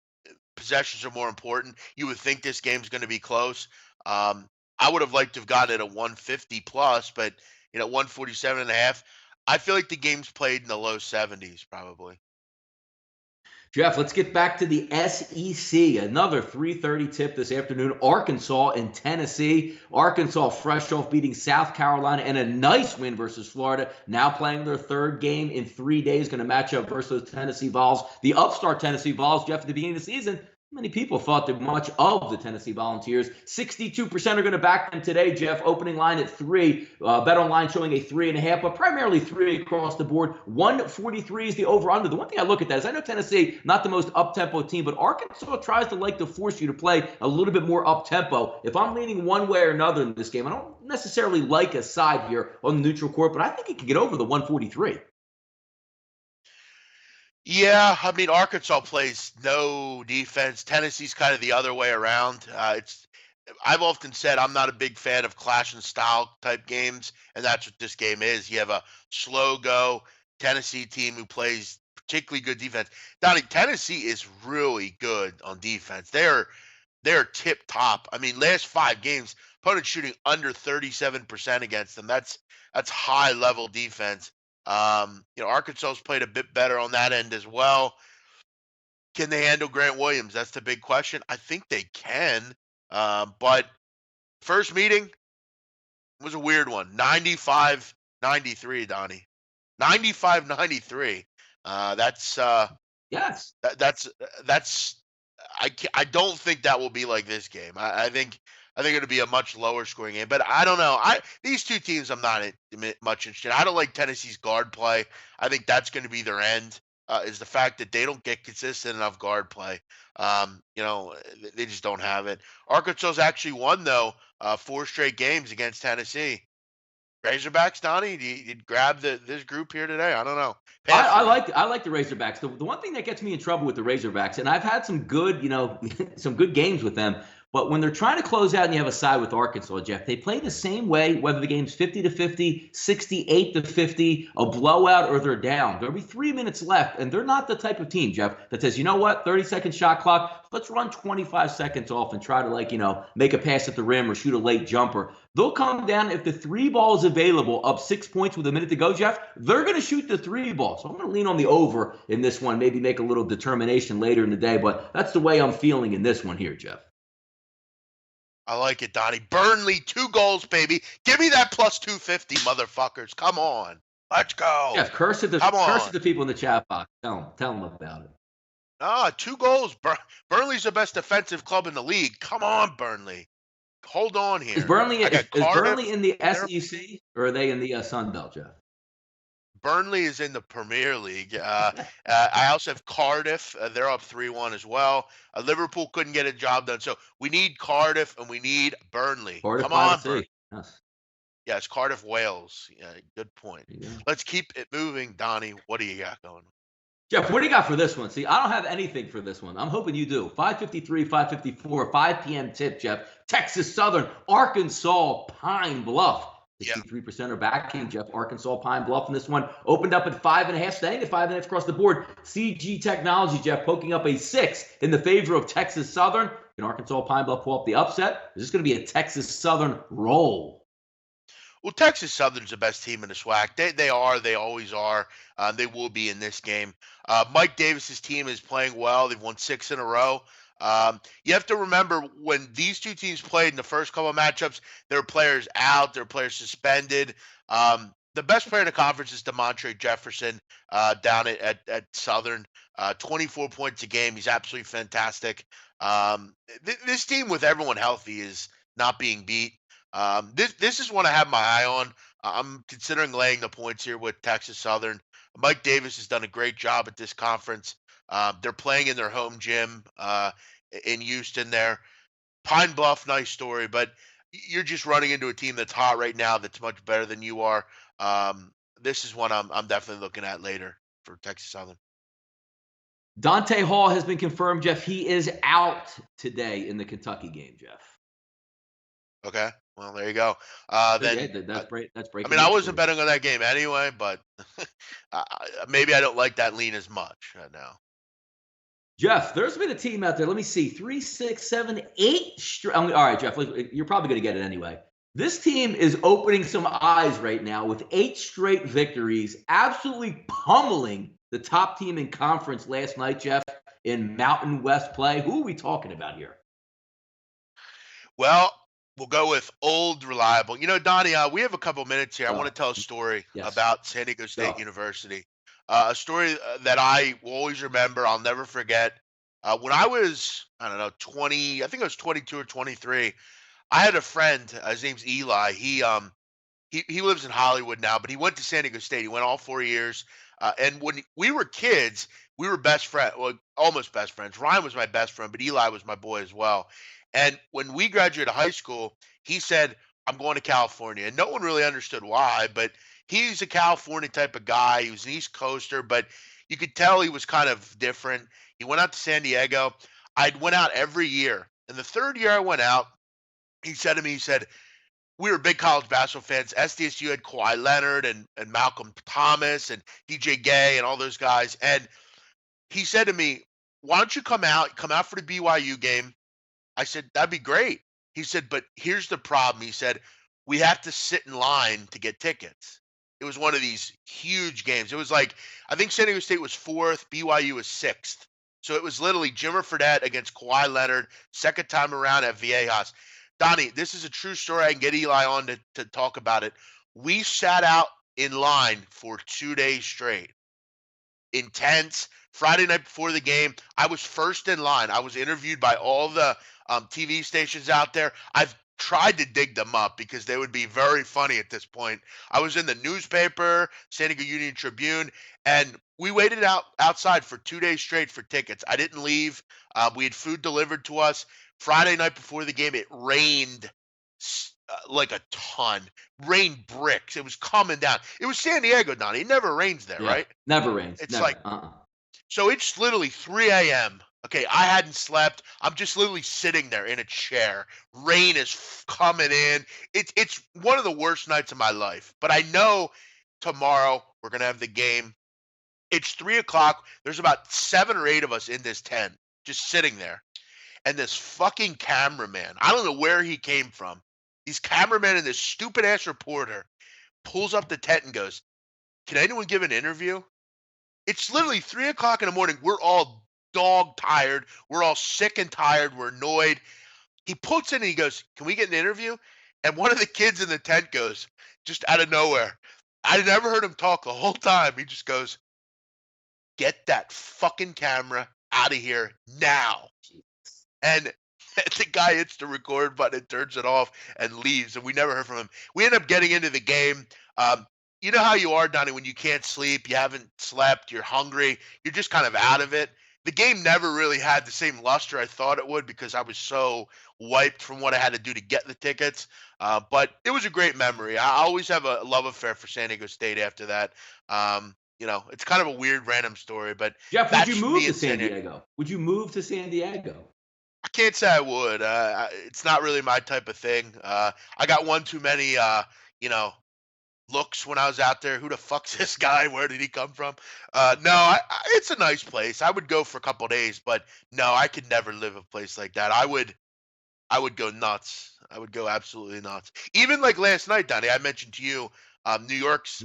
possessions are more important. You would think this game's going to be close. I would have liked to have gotten it at 150 plus, but 147 and a half. I feel like the game's played in the low 70s probably. Jeff, let's get back to the SEC. Another 3:30 tip this afternoon. Arkansas and Tennessee. Arkansas fresh off beating South Carolina and a nice win versus Florida. Now playing their third game in 3 days. Going to match up versus those Tennessee Vols. The upstart Tennessee Vols, Jeff, at the beginning of the season, many people thought that much of the Tennessee Volunteers. 62% are going to back them today, Jeff. Opening line at 3. Bet online showing a 3.5, but primarily 3 across the board. 143 is the over-under. The one thing I look at that is I know Tennessee, not the most up-tempo team, but Arkansas tries to like to force you to play a little bit more up-tempo. If I'm leaning one way or another in this game, I don't necessarily like a side here on the neutral court, but I think it can get over the 143. Yeah, I mean, Arkansas plays no defense. Tennessee's kind of the other way around. I've often said I'm not a big fan of clash and style type games, and that's what this game is. You have a slow go Tennessee team who plays particularly good defense. Donnie, Tennessee is really good on defense. They're tip top. I mean, last 5 games, opponents shooting under 37% against them. That's high level defense. Arkansas's played a bit better on that end as well. Can they handle Grant Williams? That's the big question. I think they can. But first meeting was a weird one. 95-93, Donnie. 95-93. Yes. I don't think that will be like this game. I think it'll be a much lower scoring game, but I don't know. These two teams I'm not much interested in. I don't like Tennessee's guard play. I think that's going to be their end. Is the fact that they don't get consistent enough guard play. They just don't have it. Arkansas's actually won though 4 straight games against Tennessee. Razorbacks, Donnie, you'd grab this group here today. I don't know. I like the Razorbacks. The one thing that gets me in trouble with the Razorbacks, and I've had some good, some good games with them, but when they're trying to close out and you have a side with Arkansas, Jeff, they play the same way, whether the game's 50-50, 68-50, a blowout, or they're down. There'll be 3 minutes left, and they're not the type of team, Jeff, that says, you know what, 30-second shot clock, let's run 25 seconds off and try to, make a pass at the rim or shoot a late jumper. They'll come down if the 3 ball is available, up 6 points with a minute to go, Jeff. They're going to shoot the 3 ball. So I'm going to lean on the over in this one, maybe make a little determination later in the day. But that's the way I'm feeling in this one here, Jeff. I like it, Donnie. Burnley, 2 goals, baby. Give me that plus 250, motherfuckers. Come on. Let's go. Jeff, curse at the people in the chat box. Tell them about it. 2 goals. Burnley's the best defensive club in the league. Come on, Burnley. Hold on here. Is Burnley in the SEC or are they in the Sun Belt, Jeff? Burnley is in the Premier League. I also have Cardiff. They're up 3-1 as well. Liverpool couldn't get a job done. So we need Cardiff and we need Burnley. Cardiff. Come on, Burnley. Yes, Cardiff, Wales. Yeah, good point. Let's keep it moving, Donnie. What do you got going on? Jeff, what do you got for this one? See, I don't have anything for this one. I'm hoping you do. 5:53, 5:54, 5 p.m. tip, Jeff. Texas Southern, Arkansas, Pine Bluff. 63% are backing Jeff. Arkansas, Pine Bluff in this one. Opened up at 5.5, staying at 5.5 across the board. CG Technology, Jeff, poking up a 6 in the favor of Texas Southern. Can Arkansas, Pine Bluff pull up the upset? Is this going to be a Texas Southern roll? Well, Texas Southern's the best team in the SWAC. They are. They always are. They will be in this game. Mike Davis's team is playing well. They've won 6 in a row. You have to remember when these two teams played in the first couple of matchups, there were players out, there were players suspended. The best player in the conference is DeMontre Jefferson down at Southern. 24 points a game. He's absolutely fantastic. This team with everyone healthy is not being beat. This is one I have my eye on. I'm considering laying the points here with Texas Southern. Mike Davis has done a great job at this conference. They're playing in their home gym in Houston there. Pine Bluff, nice story, but you're just running into a team that's hot right now that's much better than you are. This is one I'm definitely looking at later for Texas Southern. Dante Hall has been confirmed, Jeff. He is out today in the Kentucky game, Jeff. Okay. Well, there you go. That's breaking. I mean, I wasn't betting on that game anyway, but maybe I don't like that lean as much now. Jeff, there's been a team out there. Let me see. 3, 6, 7, 8. All right, Jeff, you're probably going to get it anyway. This team is opening some eyes right now with 8 straight victories, absolutely pummeling the top team in conference last night, Jeff. in Mountain West play. Who are we talking about here? Well, we'll go with old reliable. Donnie, we have a couple minutes here. I want Oh, to tell a story yes. about San Diego State Go. University. A story that I will always remember. I'll never forget. When I was, I don't know, 20, I think I was 22 or 23. I had a friend. His name's Eli. He lives in Hollywood now, but he went to San Diego State. He went all 4 years. And when we were kids, we were best friends, well, almost best friends. Ryan was my best friend, but Eli was my boy as well. And when we graduated high school, he said, "I'm going to California." And no one really understood why, but he's a California type of guy. He was an East Coaster, but you could tell he was kind of different. He went out to San Diego. I'd went out every year. And the third year I went out, he said to me, he said, we were big college basketball fans. SDSU had Kawhi Leonard and Malcolm Thomas and DJ Gay and all those guys. And he said to me, "Why don't you come out for the BYU game?" I said, "That'd be great." He said, "But here's the problem." He said, "We have to sit in line to get tickets." It was one of these huge games. It was like, I think San Diego State was fourth, BYU was sixth. So it was literally Jimmer Fredette against Kawhi Leonard, second time around at Viejas. Donnie, this is a true story. I can get Eli on to talk about it. We sat out in line for 2 days straight. Intense. Friday night before the game, I was first in line. I was interviewed by all the TV stations out there. I've tried to dig them up because they would be very funny at this point. I was in the newspaper, San Diego Union Tribune, and we waited outside for 2 days straight for tickets. I didn't leave. We had food delivered to us. Friday night before the game, it rained like a ton. Rained bricks. It was coming down. It was San Diego, Donnie. It never rains there, Yeah, right? never rains. It's Never. like, so it's literally 3 a.m. Okay, I hadn't slept. I'm just literally sitting there in a chair. Rain is coming in. It's one of the worst nights of my life. But I know tomorrow we're gonna have the game. It's 3 o'clock. There's about 7 or 8 of us in this tent, just sitting there. And this fucking cameraman, I don't know where he came from. These cameraman and this stupid ass reporter pulls up the tent and goes, "Can anyone give an interview?" It's literally 3 o'clock in the morning. We're all dog tired. We're all sick and tired. We're annoyed. He puts in and he goes, "Can we get an interview?" And one of the kids in the tent goes, just out of nowhere. I never heard him talk the whole time. He just goes, "Get that fucking camera out of here now." And the guy hits the record button, turns it off, and leaves. And we never heard from him. We end up getting into the game. You know how you are, Donnie, when you can't sleep, you haven't slept, you're hungry, you're just kind of out of it. The game never really had the same luster I thought it would because I was so wiped from what I had to do to get the tickets. But it was a great memory. I always have a love affair for San Diego State after that. It's kind of a weird, random story, but Jeff, would that's you me move to in San Diego? Would you move to San Diego? I can't say I would. It's not really my type of thing. I got one too many, looks when I was out there. Who the fuck's this guy? Where did he come from? No, it's a nice place. I would go for a couple days, but no, I could never live a place like that. I would go nuts. I would go absolutely nuts. Even like last night, Donnie, I mentioned to you, New York's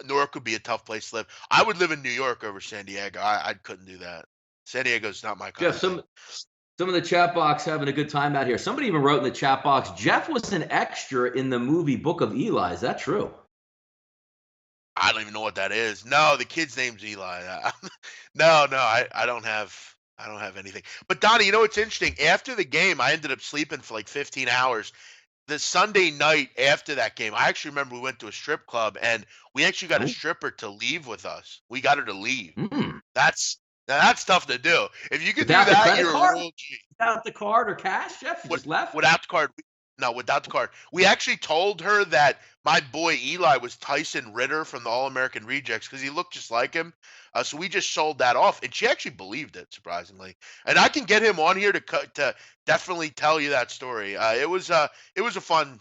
New York would be a tough place to live. I would live in New York over San Diego. I couldn't do that. San Diego's not my kind Jeff, of thing. some of the chat box having a good time out here. Somebody even wrote in the chat box, Jeff was an extra in the movie Book of Eli. Is that true? I don't even know what that is. No, the kid's name's Eli. No, I don't have anything. But Donnie, you know what's interesting? After the game, I ended up sleeping for like 15 hours. The Sunday night after that game, I actually remember we went to a strip club and we actually got a stripper to leave with us. We got her to leave. That's tough to do. If you could do that, you're a real G. Without the card or cash, Jeff? You just left? Without the card. No, without the card. We actually told her that my boy Eli was Tyson Ritter from the All-American Rejects because he looked just like him. So we just sold that off, and she actually believed it, surprisingly. And I can get him on here to definitely tell you that story. It was a fun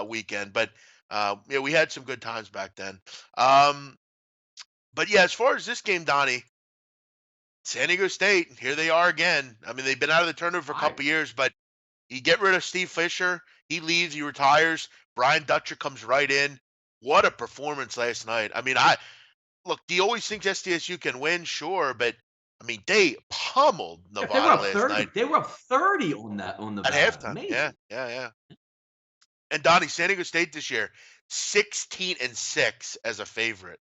weekend, but we had some good times back then. But yeah, as far as this game, Donnie, San Diego State, here they are again. I mean, they've been out of the tournament for a couple years, but you get rid of Steve Fisher, he leaves, he retires. Brian Dutcher comes right in. What a performance last night. I mean, look, do you always think SDSU can win? Sure, but I mean, they pummeled If they were Nevada up last night 30. They were up 30 on at Nevada. halftime. Yeah, Amazing. yeah, yeah. And Donnie, San Diego State this year, 16-6 as a favorite.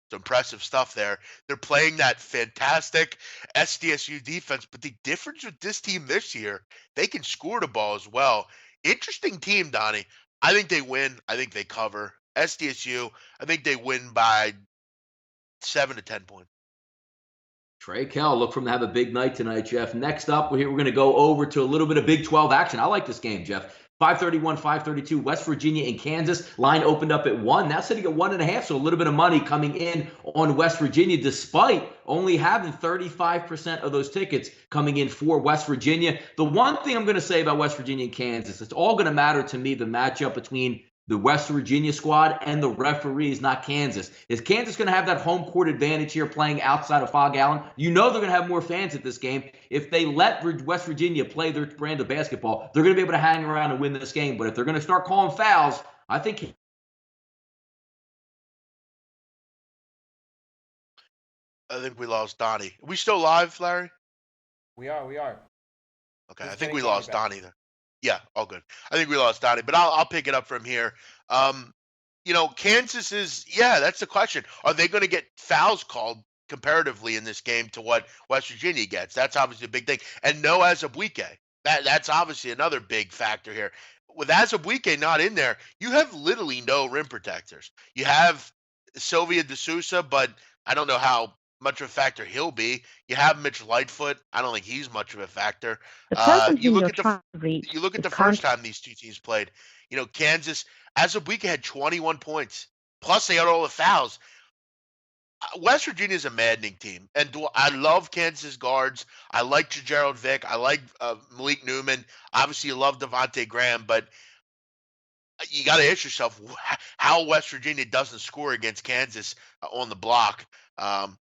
It's impressive stuff there. They're playing that fantastic SDSU defense, but the difference with this team this year, they can score the ball as well. Interesting team, Donnie. I think they win. I think they cover. SDSU, I think they win by 7 to 10 points. Trey Kell, look for him to have a big night tonight, Jeff. Next up, we're going to go over to a little bit of Big 12 action. I like this game, Jeff. 531, 532, West Virginia and Kansas. Line opened up at 1. Now sitting at 1.5, so a little bit of money coming in on West Virginia, despite only having 35% of those tickets coming in for West Virginia. The one thing I'm going to say about West Virginia and Kansas, it's all going to matter to me, the matchup between the West Virginia squad and the referees, not Kansas. Is Kansas going to have that home court advantage here playing outside of Fog Allen? You know they're going to have more fans at this game. If they let West Virginia play their brand of basketball, they're going to be able to hang around and win this game. But if they're going to start calling fouls, I think we lost Donnie. Are we still live, Larry? We are. Okay, Just I think getting we Donnie lost back. Donnie there. Yeah, all good. I think we lost Donnie, but I'll pick it up from here. Kansas is, yeah, that's the question. Are they going to get fouls called comparatively in this game to what West Virginia gets? That's obviously a big thing. And no Azubuike. That's obviously another big factor here. With Azubuike not in there, you have literally no rim protectors. You have Sylvia DeSouza, but I don't know how much of a factor he'll be. You have Mitch Lightfoot. I don't think he's much of a factor. The person You who look you're at the trying to reach you look at is the first currently time these two teams played. Kansas, as of week, had 21 points. Plus, they had all the fouls. West Virginia is a maddening team, and I love Kansas guards. I like Gerald Vick. I like Malik Newman. Obviously, you love Devontae Graham, but you got to ask yourself how West Virginia doesn't score against Kansas on the block. Um,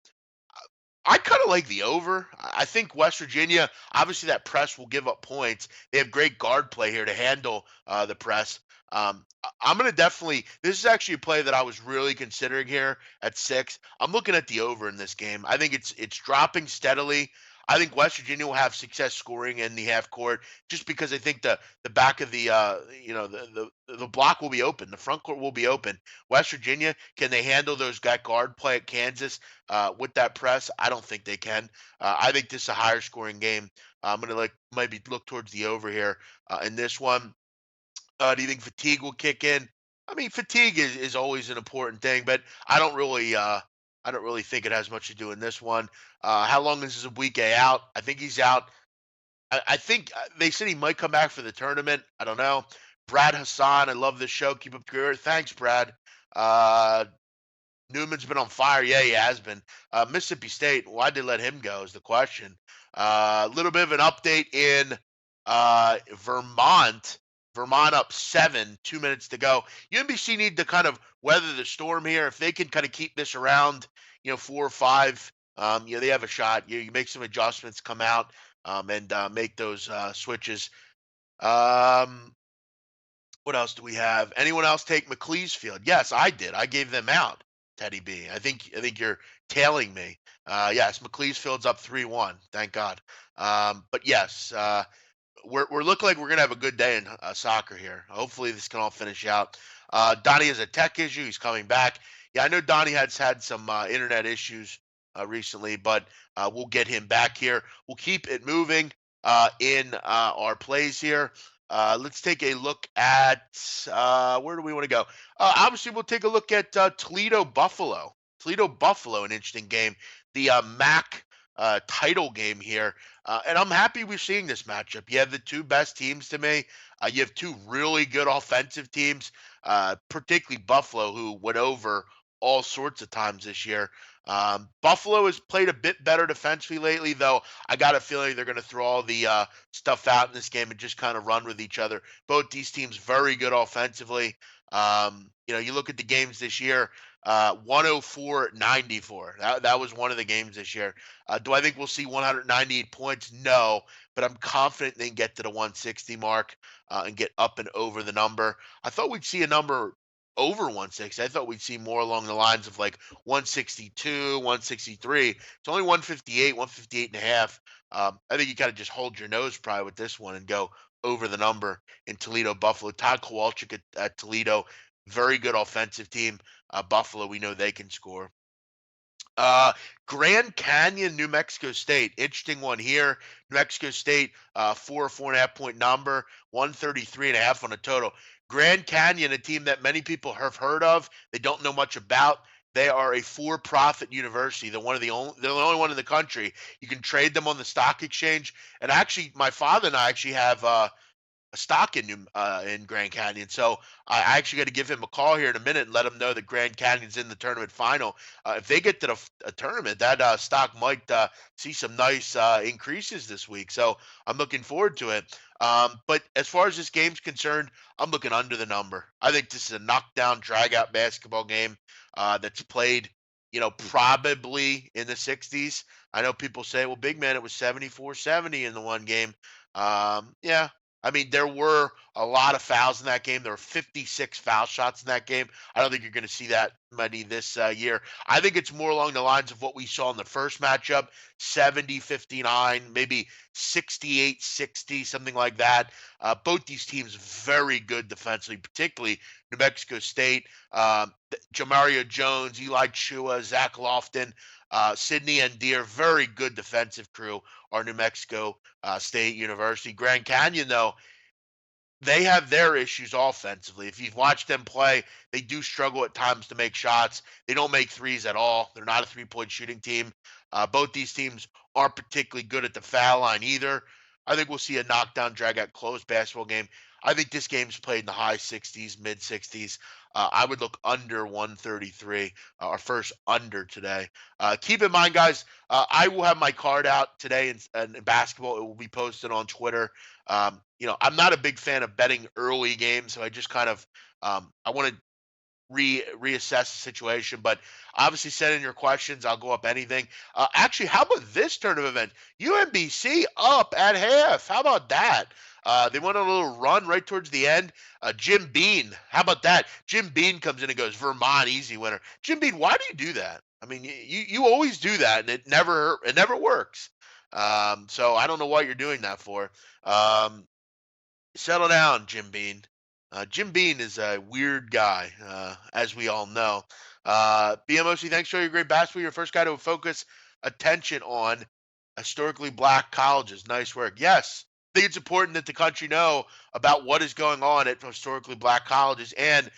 I kind of like the over. I think West Virginia, obviously, that press will give up points. They have great guard play here to handle the press. I'm going to definitely. This is actually a play that I was really considering here at 6. I'm looking at the over in this game. I think it's dropping steadily. I think West Virginia will have success scoring in the half court just because I think the back of the block will be open, the front court will be open. West Virginia, can they handle those guard play at Kansas with that press? I don't think they can. I think this is a higher scoring game. I'm gonna maybe look towards the over here in this one. Do you think fatigue will kick in? I mean, fatigue is always an important thing, but I don't really think it has much to do in this one. How long is Abuike out? I think he's out. I think they said he might come back for the tournament. I don't know. Brad Hassan, I love this show. Keep up the good work. Thanks, Brad. Newman's been on fire. Yeah, he has been. Mississippi State, why'd they let him go is the question. A little bit of an update in Vermont. Vermont up 7, 2 minutes to go. UMBC need to kind of weather the storm here. If they can kind of keep this around, 4 or 5, they have a shot. You make some adjustments, come out, and make those switches. What else do we have? Anyone else take McLeese Field? Yes, I did. I gave them out, Teddy B. I think you're tailing me. Yes, McLeese Field's up 3-1. Thank God. But yes, we're looking like we're gonna have a good day in soccer here. Hopefully this can all finish out. Donnie has a tech issue. He's coming back. Yeah, I know Donnie has had some internet issues recently, but we'll get him back here. We'll keep it moving in our plays here. Let's take a look at where do we want to go? Obviously, we'll take a look at Toledo Buffalo. Toledo Buffalo, an interesting game. The MAC title game here. And I'm happy we're seeing this matchup. You have the two best teams to me. You have two really good offensive teams, particularly Buffalo, who went over all sorts of times this year. Buffalo has played a bit better defensively lately, though I got a feeling they're going to throw all the stuff out in this game and just kind of run with each other. Both these teams very good offensively. You look at the games this year, 104-94. That was one of the games this year. Do I think we'll see 198 points? No, but I'm confident they can get to the 160 mark and get up and over the number. I thought we'd see a number over 160. I thought we'd see more along the lines of like 162, 163. It's only 158, 158 and a half. I think you got to just hold your nose probably with this one and go over the number in Toledo Buffalo. Todd Kowalczyk at Toledo, very good offensive team. Buffalo, we know they can score. Grand Canyon, New Mexico State. Interesting one here. New Mexico State, 4.5 point number, 133.5 on a total. Grand Canyon, a team that many people have heard of, they don't know much about. They are a for-profit university. They're the only one in the country. You can trade them on the stock exchange. And actually, my father and I actually have a stock in Grand Canyon. So I actually got to give him a call here in a minute and let him know that Grand Canyon's in the tournament final. If they get to a tournament, that stock might see some nice increases this week. So I'm looking forward to it. But as far as this game's concerned, I'm looking under the number. I think this is a knockdown, drag-out basketball game that's played, probably in the 60s. I know people say, well, big man, it was 74-70 in the one game. Yeah, I mean, there were a lot of fouls in that game. There were 56 foul shots in that game. I don't think you're going to see that many this year. I think it's more along the lines of what we saw in the first matchup, 70-59, maybe 68-60, something like that. Both these teams very good defensively, particularly New Mexico State. Jamario Jones, Eli Chua, Zach Lofton, Sidney Andir, very good defensive crew are New Mexico State University. Grand Canyon, though, they have their issues offensively. If you've watched them play, they do struggle at times to make shots. They don't make threes at all. They're not a three-point shooting team. Both these teams aren't particularly good at the foul line either. I think we'll see a knockdown, drag-out, close basketball game. I think this game's played in the high 60s, mid 60s. I would look under 133, our first under today. Keep in mind, guys, I will have my card out today in basketball. It will be posted on Twitter. I'm not a big fan of betting early games, so I just kind of I want to reassess the situation. But obviously, send in your questions. I'll go up anything. Actually, how about this turn of events? UMBC up at half. How about that? They went on a little run right towards the end. Jim Bean, how about that? Jim Bean comes in and goes, Vermont, easy winner. Jim Bean, why do you do that? I mean, you always do that, and it never works. So I don't know what you're doing that for. Settle down, Jim Bean. Jim Bean is a weird guy, as we all know. BMOC, thanks for your great basketball. You're the first guy to focus attention on historically black colleges. Nice work. Yes, I think it's important that the country know about what is going on at historically black colleges and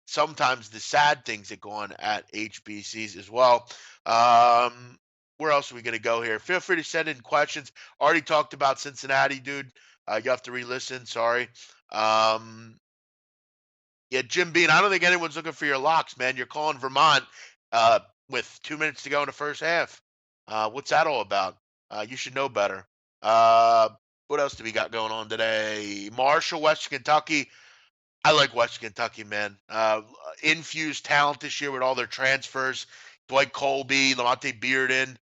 sometimes the sad things that go on at HBCs as well. Where else are we going to go here? Feel free to send in questions. Already talked about Cincinnati, dude. You have to re-listen. Sorry. Yeah, Jim Bean, I don't think anyone's looking for your locks, man. You're calling Vermont with 2 minutes to go in the first half. What's that all about? You should know better. What else do we got going on today? Marshall, Western Kentucky. I like Western Kentucky, man. Infused talent this year with all their transfers. Dwight Colby, Lamonte Bearden.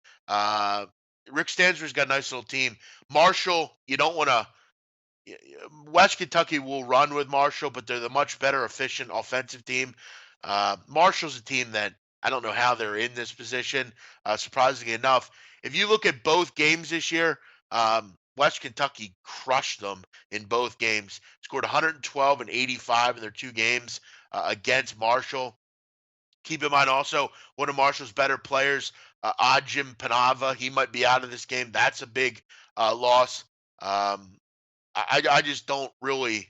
Rick Stansbury's got a nice little team. Marshall, you don't want to. West Kentucky will run with Marshall, but they're the much better, efficient offensive team. Marshall's a team that I don't know how they're in this position. Surprisingly enough, if you look at both games this year, West Kentucky crushed them in both games. Scored 112 and 85 in their two games against Marshall. Keep in mind also one of Marshall's better players, Ajim Panava. He might be out of this game. That's a big loss. I just don't really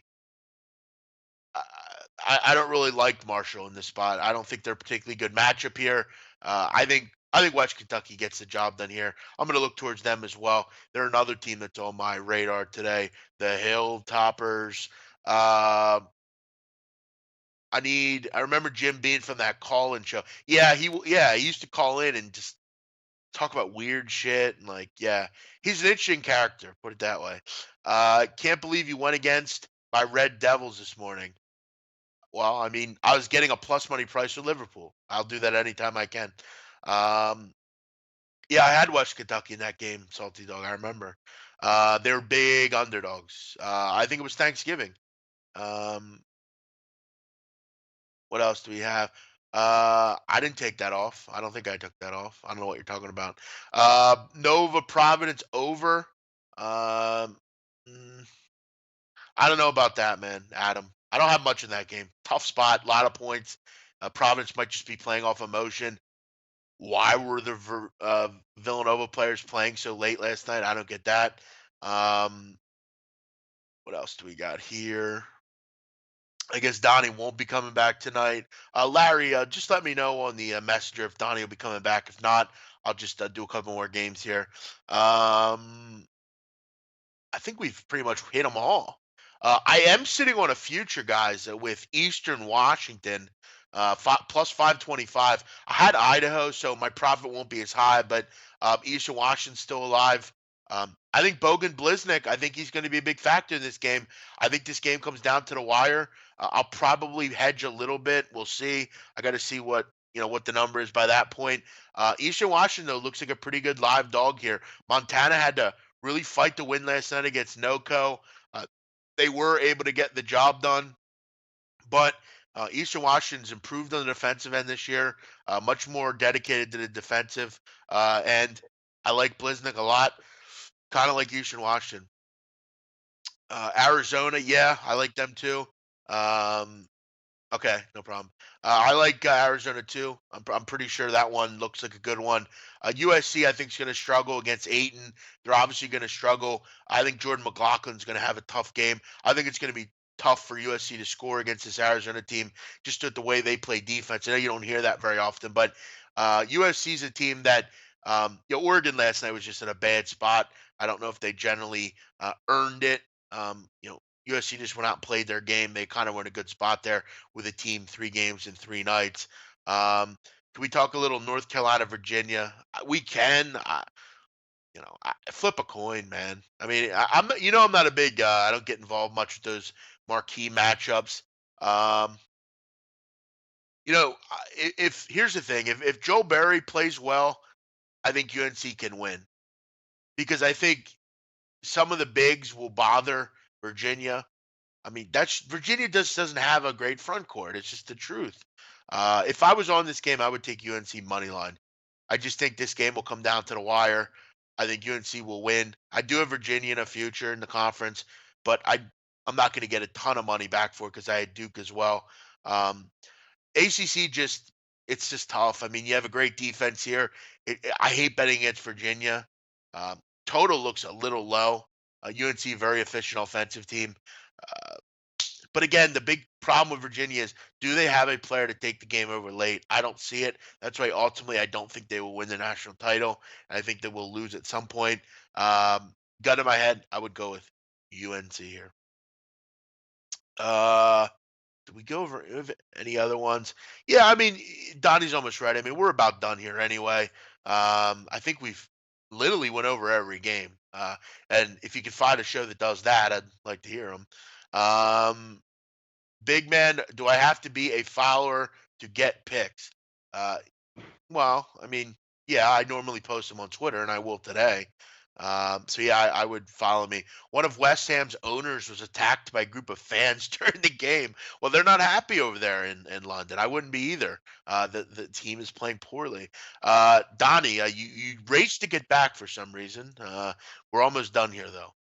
I don't really like Marshall in this spot. I don't think they're a particularly good matchup here. I think West Kentucky gets the job done here. I'm going to look towards them as well. They're another team that's on my radar today. The Hilltoppers. I remember Jim Bean from that call-in show. Yeah, he used to call in and just talk about weird shit and he's an interesting character, put it that way. Can't believe you went against my Red Devils this morning. Well, I mean, I was getting a plus money price for Liverpool. I'll do that anytime I can. Yeah, I had West Kentucky in that game, Salty Dog. I remember. They were big underdogs. I think it was Thanksgiving. What else do we have? I didn't take that off. I don't think I took that off. I don't know what you're talking about. Nova Providence over. Um, mm, I don't know about that, man, Adam. I don't have much in that game. Tough spot, a lot of points. Providence might just be playing off emotion. Why were the Villanova players playing so late last night? I don't get that. Um, what else do we got here? I guess Donnie won't be coming back tonight. Larry, just let me know on the messenger if Donnie will be coming back. If not, I'll just do a couple more games here. I think we've pretty much hit them all. I am sitting on a future, guys, with Eastern Washington, plus 525. I had Idaho, so my profit won't be as high, but Eastern Washington's still alive. I think Bogan Bliznik, I think he's going to be a big factor in this game. I think this game comes down to the wire. I'll probably hedge a little bit. We'll see. I got to see what what the number is by that point. Eastern Washington, though, looks like a pretty good live dog here. Montana had to really fight to win last night against NoCo. They were able to get the job done, but Eastern Washington's improved on the defensive end this year, much more dedicated to the defensive, and I like Bliznik a lot, kind of like Eastern Washington. Arizona, yeah, I like them too. Okay, no problem. I like Arizona too. I'm pretty sure that one looks like a good one. USC, I think, is going to struggle against Ayton. They're obviously going to struggle. I think Jordan McLaughlin's going to have a tough game. I think it's going to be tough for USC to score against this Arizona team, just with the way they play defense. I know you don't hear that very often, but USC is a team that, Oregon last night was just in a bad spot. I don't know if they generally earned it. USC just went out and played their game. They kind of were in a good spot there with a team 3 games in 3 nights. Can we talk a little North Carolina, Virginia? We can. I flip a coin, man. I mean, I'm I'm not a big. I don't get involved much with those marquee matchups. Um, if here's the thing, if Joe Barry plays well, I think UNC can win because I think some of the bigs will bother Virginia. I mean, that's Virginia just doesn't have a great front court. It's just the truth. If I was on this game, I would take UNC money line. I just think this game will come down to the wire. I think UNC will win. I do have Virginia in a future in the conference, but I'm not going to get a ton of money back for it because I had Duke as well. ACC it's just tough. I mean, you have a great defense here. I hate betting against Virginia. Um, Total looks a little low. UNC very efficient offensive team. Uh, but again, the big problem with Virginia is, do they have a player to take the game over late? I don't see it. That's why ultimately I don't think they will win the national title. And I think they will lose at some point. Gun in my head, I would go with UNC here. Did we go over any other ones? Yeah, I mean, Donnie's almost right. I mean, we're about done here anyway. I think we've literally went over every game. And if you can find a show that does that, I'd like to hear them. Big man, do I have to be a follower to get picks? Uh, well, I mean, yeah, I normally post them on Twitter, and I will today. So yeah, I would follow me. One of West Ham's owners was attacked by a group of fans during the game. Well, they're not happy over there in London. I wouldn't be either. The team is playing poorly. Donnie, you raced to get back for some reason. We're almost done here though.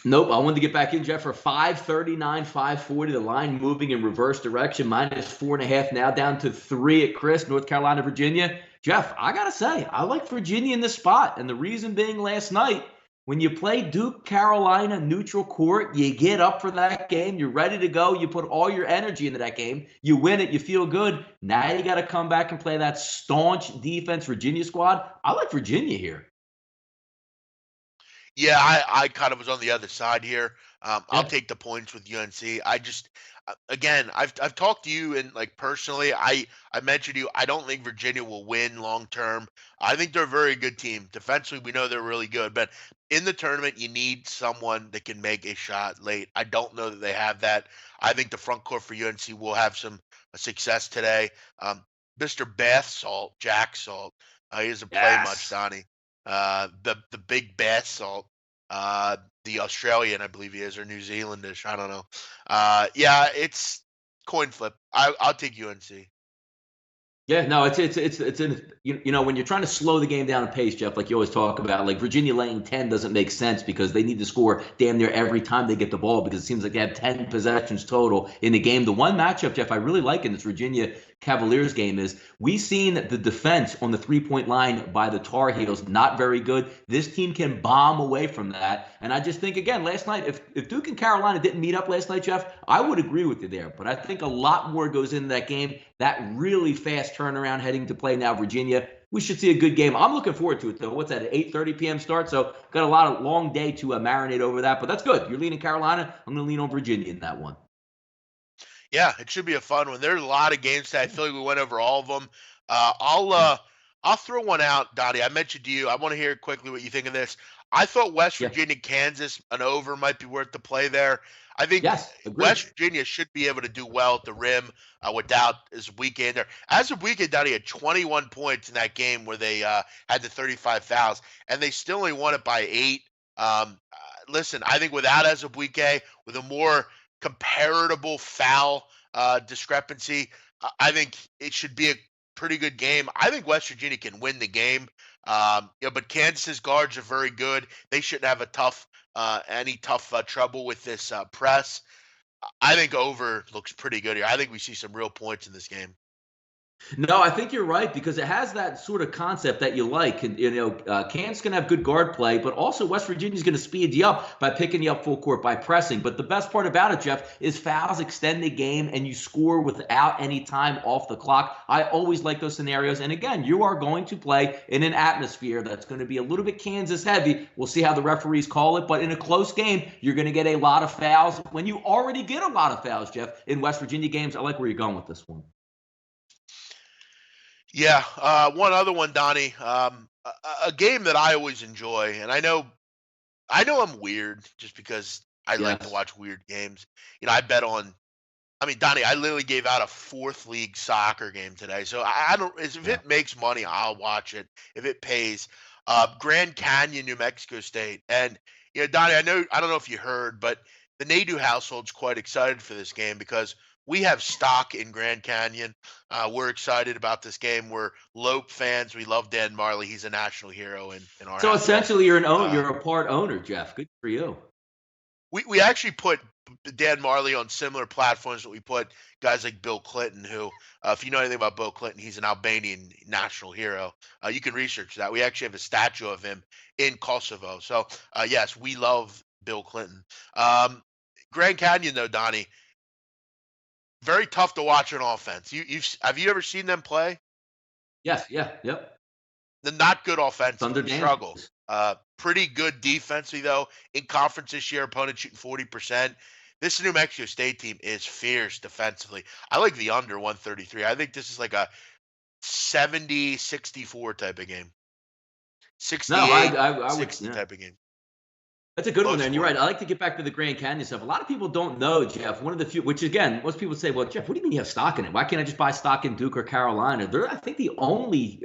Nope, I wanted to get back in, Jeff, for 539, 540. The line moving in reverse direction, -4.5 now, down to 3 at Chris, North Carolina, Virginia. Jeff, I got to say, I like Virginia in this spot. And the reason being last night, when you play Duke, Carolina, neutral court, you get up for that game. You're ready to go. You put all your energy into that game. You win it. You feel good. Now you got to come back and play that staunch defense Virginia squad. I like Virginia here. Yeah, I kind of was on the other side here. I'll take the points with UNC. I just, again, I've talked to you and like personally, I mentioned to you, I don't think Virginia will win long term. I think they're a very good team. Defensively, we know they're really good, but in the tournament, you need someone that can make a shot late. I don't know that they have that. I think the front court for UNC will have some success today. Mr. Bath Salt, Jack Salt, he doesn't play much, Donnie. The big bath salt, the Australian, I believe he is, or New Zealandish. I don't know. Yeah, it's Coin flip. I'll take UNC. Yeah, no, it's when you're trying to slow the game down and pace, Jeff, like you always talk about, like Virginia laying 10 doesn't make sense because they need to score damn near every time they get the ball because it seems like they have 10 possessions total in the game. The one matchup, Jeff, I really like in this Virginia Cavaliers game is we've seen the defense on the 3-point line by the Tar Heels not very good. This team can bomb away from that. And I just think, again, last night, if Duke and Carolina didn't meet up last night, Jeff, I would agree with you there. But I think a lot more goes into that game. That really fast turnaround heading to play now Virginia. We should see a good game. I'm looking forward to it, though. What's that, an 8:30 p.m. start? So got a lot of long day to marinate over that. But that's good. You're leaning Carolina. I'm going to lean on Virginia in that one. Yeah, it should be a fun one. There's a lot of games that I feel like we went over all of them. I'll throw one out, Donnie. I mentioned to you. I want to hear quickly what you think of this. I thought West Virginia, Kansas, an over might be worth the play there. I think West Virginia should be able to do well at the rim without his weekend there. As of weekend, Donnie had 21 points in that game where they had the 35 fouls, and they still only won it by 8. Listen, I think without Azubuike, with a more comparable foul discrepancy, I think it should be a pretty good game. I think West Virginia can win the game. But Kansas's guards are very good. They shouldn't have any tough trouble with this press. I think over looks pretty good here. I think we see some real points in this game. No, I think you're right because it has that sort of concept that you like. And, Kansas going to have good guard play, but also West Virginia's going to speed you up by picking you up full court by pressing. But the best part about it, Jeff, is fouls extend the game and you score without any time off the clock. I always like those scenarios. And again, you are going to play in an atmosphere that's going to be a little bit Kansas heavy. We'll see how the referees call it. But in a close game, you're going to get a lot of fouls when you already get a lot of fouls, Jeff, in West Virginia games. I like where you're going with this one. Yeah, one other one, Donnie. A game that I always enjoy, and I know I'm weird just because I like to watch weird games. I bet on. I mean, Donnie, I literally gave out a 4th league soccer game today, so I don't. If it makes money, I'll watch it. If it pays, Grand Canyon, New Mexico State, and Donnie, I don't know if you heard, but the Nadeau household's quite excited for this game because we have stock in Grand Canyon. We're excited about this game. We're Lope fans. We love Dan Marley. He's a national hero in our So household. essentially, you're a part owner, Jeff. Good for you. We actually put Dan Marley on similar platforms that we put guys like Bill Clinton, who, if you know anything about Bill Clinton, he's an Albanian national hero. You can research that. We actually have a statue of him in Kosovo. So, yes, we love Bill Clinton. Grand Canyon, though, Donnie, very tough to watch on offense. Have you ever seen them play? Yes, yep. They're not good offense. Struggle. Pretty good defensively, though. In conference this year, opponent shooting 40%. This New Mexico State team is fierce defensively. I like the under 133. I think this is like a 70-64 type of game. 68, I 60 type of game. That's a good one there, and you're right. I like to get back to the Grand Canyon stuff. A lot of people don't know, Jeff, one of the few, which again, most people say, well, Jeff, what do you mean you have stock in it? Why can't I just buy stock in Duke or Carolina? They're, I think, the only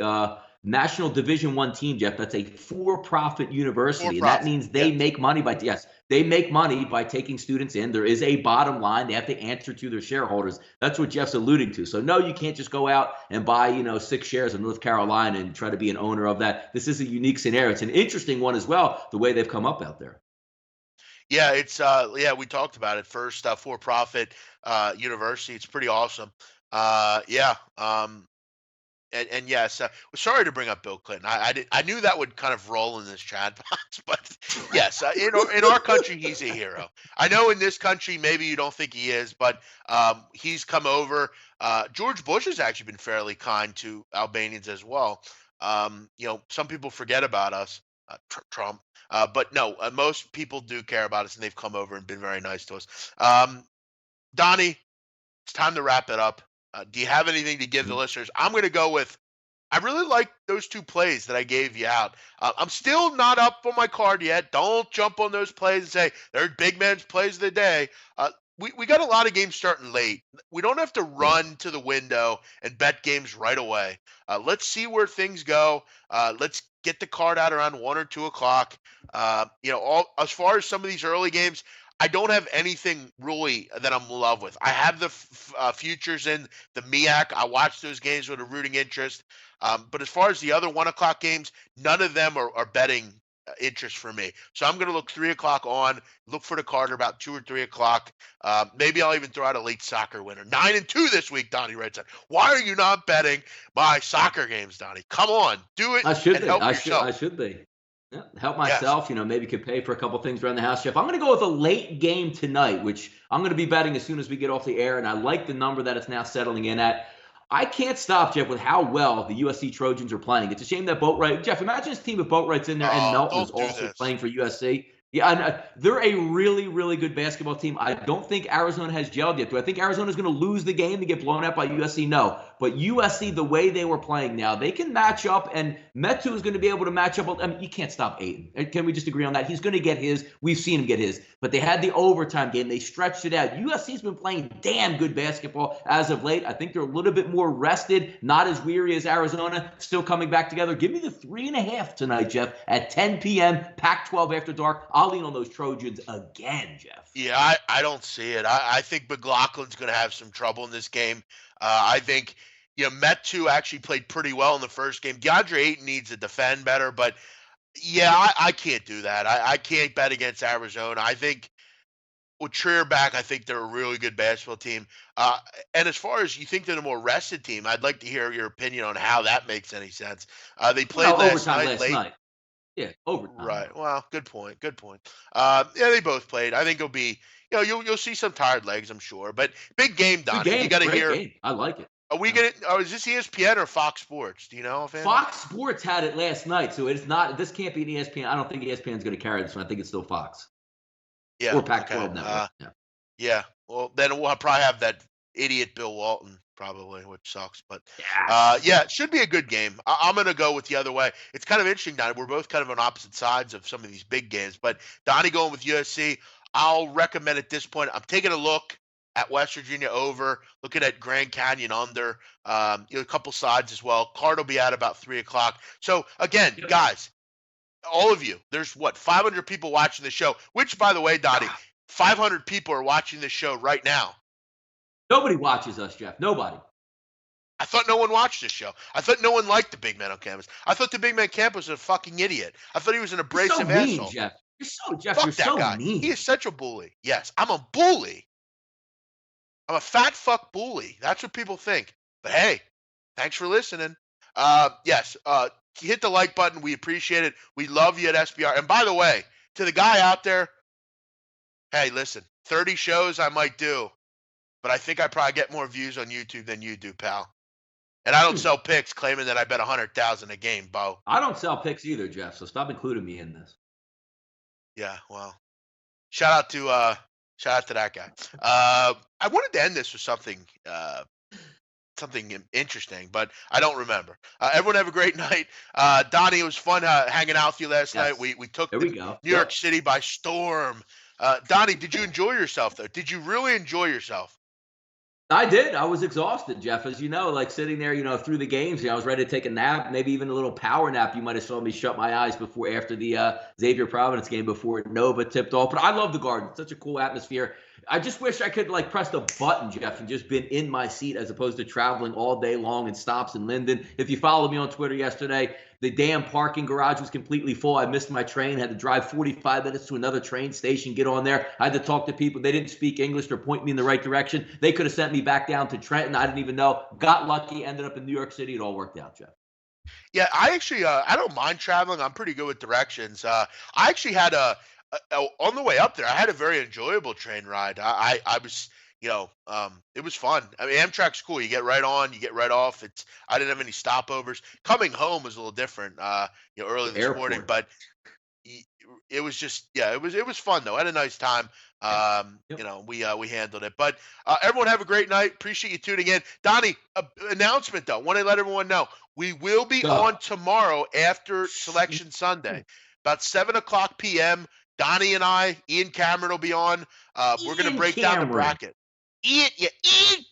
national Division I team, Jeff, that's a for-profit university. And that means they make money they make money by taking students in. There is a bottom line. They have to answer to their shareholders. That's what Jeff's alluding to. So, no, you can't just go out and buy, 6 shares of North Carolina and try to be an owner of that. This is a unique scenario. It's an interesting one as well, the way they've come up out there. Yeah, it's we talked about it. First for-profit university. It's pretty awesome. And yes, sorry to bring up Bill Clinton. I knew that would kind of roll in this chat box, but yes, in our country, he's a hero. I know in this country, maybe you don't think he is, but he's come over. George Bush has actually been fairly kind to Albanians as well. Some people forget about us, Trump, but no, most people do care about us, and they've come over and been very nice to us. Donnie, it's time to wrap it up. Do you have anything to give the listeners? I'm going to go with, I really like those 2 plays that I gave you out. I'm still not up on my card yet. Don't jump on those plays and say, they're big man's plays of the day. We got a lot of games starting late. We don't have to run to the window and bet games right away. Let's see where things go. Let's get the card out around 1 or 2 o'clock. As far as some of these early games, I don't have anything really that I'm in love with. I have the futures in the MEAC. I watch those games with a rooting interest. But as far as the other 1 o'clock games, none of them are betting interest for me. So I'm going to look 3 o'clock on, look for the Carter about 2 or 3 o'clock. Maybe I'll even throw out a late soccer winner. 9-2 this week, Donnie Rightside. Why are you not betting my soccer games, Donnie? Come on, do it. I should and be. help I yourself. should be. Yeah, help Yes. myself, maybe could pay for a couple things around the house, Jeff. I'm going to go with a late game tonight, which I'm going to be betting as soon as we get off the air, and I like the number that it's now settling in at. I can't stop, Jeff, with how well the USC Trojans are playing. It's a shame that Boatwright, Jeff, imagine this team of Boatwright's in there and Melton is Don't do also this. playing for USC. Yeah, they're a really, really good basketball team. I don't think Arizona has gelled yet. Do I think Arizona's going to lose the game and get blown out by USC? No. But USC, the way they were playing now, they can match up, and Metu is going to be able to match up. I mean, you can't stop Aiden. Can we just agree on that? He's going to get his. We've seen him get his. But they had the overtime game. They stretched it out. USC's been playing damn good basketball as of late. I think they're a little bit more rested, not as weary as Arizona, still coming back together. Give me the 3.5 tonight, Jeff, at 10 p.m., Pac-12 after dark. I'll lean on those Trojans again, Jeff. Yeah, I don't see it. I think McLaughlin's going to have some trouble in this game. I think, Metu actually played pretty well in the first game. DeAndre Ayton needs to defend better, but yeah, I can't do that. I can't bet against Arizona. I think with Trier back, I think they're a really good basketball team. And as far as you think they're a more rested team, I'd like to hear your opinion on how that makes any sense. They played last night. Yeah, overtime. Right. Well, good point. Good point. Yeah, they both played. I think it'll be, you'll see some tired legs, I'm sure. But big game, Donnie. You got to hear. Game. I like it. Are we gonna? Oh, is this ESPN or Fox Sports? Do you know? Fox Sports had it last night, so it's not. This can't be an ESPN. I don't think ESPN's going to carry this one. I think it's still Fox. Yeah. Or Pac-12 network. Yeah. Well, then we'll probably have that idiot Bill Walton, probably, which sucks. But it should be a good game. I'm going to go with the other way. It's kind of interesting, Donnie. We're both kind of on opposite sides of some of these big games. But Donnie going with USC, I'll recommend at this point. I'm taking a look at West Virginia over, looking at Grand Canyon under, a couple sides as well. Card will be at about 3 o'clock. So, again, guys, all of you, there's 500 people watching the show, which, by the way, Donnie, 500 people are watching this show right now. Nobody watches us, Jeff. Nobody. I thought no one watched this show. I thought no one liked the big man on campus. I thought the big man campus was a fucking idiot. I thought he was an abrasive You're so mean, asshole. Jeff. Fuck you're that so guy. mean. He is such a bully. Yes, I'm a bully. I'm a fat fuck bully. That's what people think. But hey, thanks for listening. Yes, hit the like button. We appreciate it. We love you at SBR. And by the way, to the guy out there, hey, listen, 30 shows I might do, but I think I probably get more views on YouTube than you do, pal. And I don't sell picks claiming that I bet 100,000 a game, Bo. I don't sell picks either, Jeff, so stop including me in this. Yeah, well, shout out to that guy. I wanted to end this with something interesting, but I don't remember. Everyone have a great night. Donnie, it was fun hanging out with you last night. We took New York City by storm. Donnie, did you enjoy yourself, though? Did you really enjoy yourself? I did. I was exhausted, Jeff, as you know, like sitting there, through the games. I was ready to take a nap, maybe even a little power nap. You might have saw me shut my eyes after the Xavier Providence game before Nova tipped off. But I love the Garden. Such a cool atmosphere. I just wish I could press the button, Jeff, and just been in my seat as opposed to traveling all day long in stops in Linden. If you followed me on Twitter yesterday, the damn parking garage was completely full. I missed my train, had to drive 45 minutes to another train station, get on there. I had to talk to people. They didn't speak English or point me in the right direction. They could have sent me back down to Trenton. I didn't even know. Got lucky, ended up in New York City. It all worked out, Jeff. Yeah, I actually I don't mind traveling. I'm pretty good with directions. I actually had on the way up there, I had a very enjoyable train ride. I was, it was fun. I mean, Amtrak's cool. You get right on, you get right off. I didn't have any stopovers. Coming home was a little different, early this morning, but it was just, it was fun though. I had a nice time. We handled it, but everyone have a great night. Appreciate you tuning in. Donnie, announcement though. Want to let everyone know we will be on tomorrow after Selection Sunday, about 7:00 p.m. Donnie and Ian Cameron will be on. We're going to break down the bracket. Ian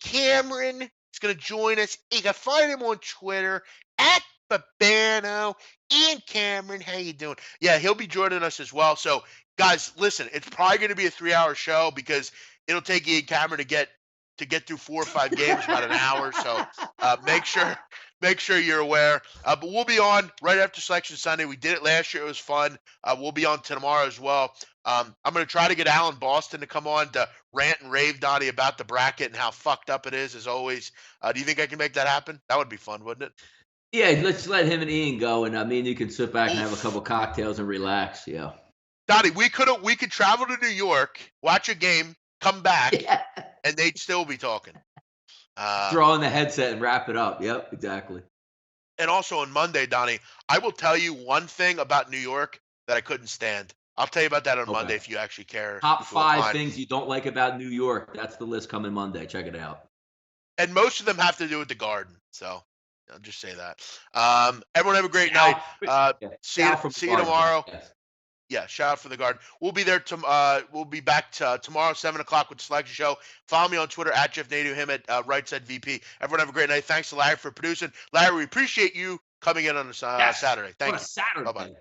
Cameron is going to join us. You can find him on Twitter at Babano, Ian Cameron, how you doing? Yeah, he'll be joining us as well. So, guys, listen, it's probably going to be a 3-hour show because it'll take Ian Cameron to get through 4 or 5 games about an hour. So, make sure you're aware. But we'll be on right after Selection Sunday. We did it last year; it was fun. We'll be on tomorrow as well. I'm going to try to get Alan Boston to come on to rant and rave, Donnie, about the bracket and how fucked up it is, as always. Do you think I can make that happen? That would be fun, wouldn't it? Yeah, let's let him and Ian go, and me and you can sit back and have a couple cocktails and relax. Yeah, Donnie, we could travel to New York, watch a game, come back, and they'd still be talking. Throw on the headset and wrap it up. Yep, exactly. And also on Monday, Donnie, I will tell you one thing about New York that I couldn't stand. I'll tell you about that on Monday if you actually care. Top 5 things you don't like about New York. That's the list coming Monday. Check it out. And most of them have to do with the Garden. So I'll just say that. Everyone have a great night. See you tomorrow. Yes. Yeah, shout out for the Garden. We'll be there. We'll be back tomorrow, 7:00 with the Selection Show. Follow me on Twitter at Jeff Nadeau, him at Rightside VP. Everyone have a great night. Thanks to Larry for producing. Larry, we appreciate you coming in on a Saturday. Thank you. Saturday. Bye-bye.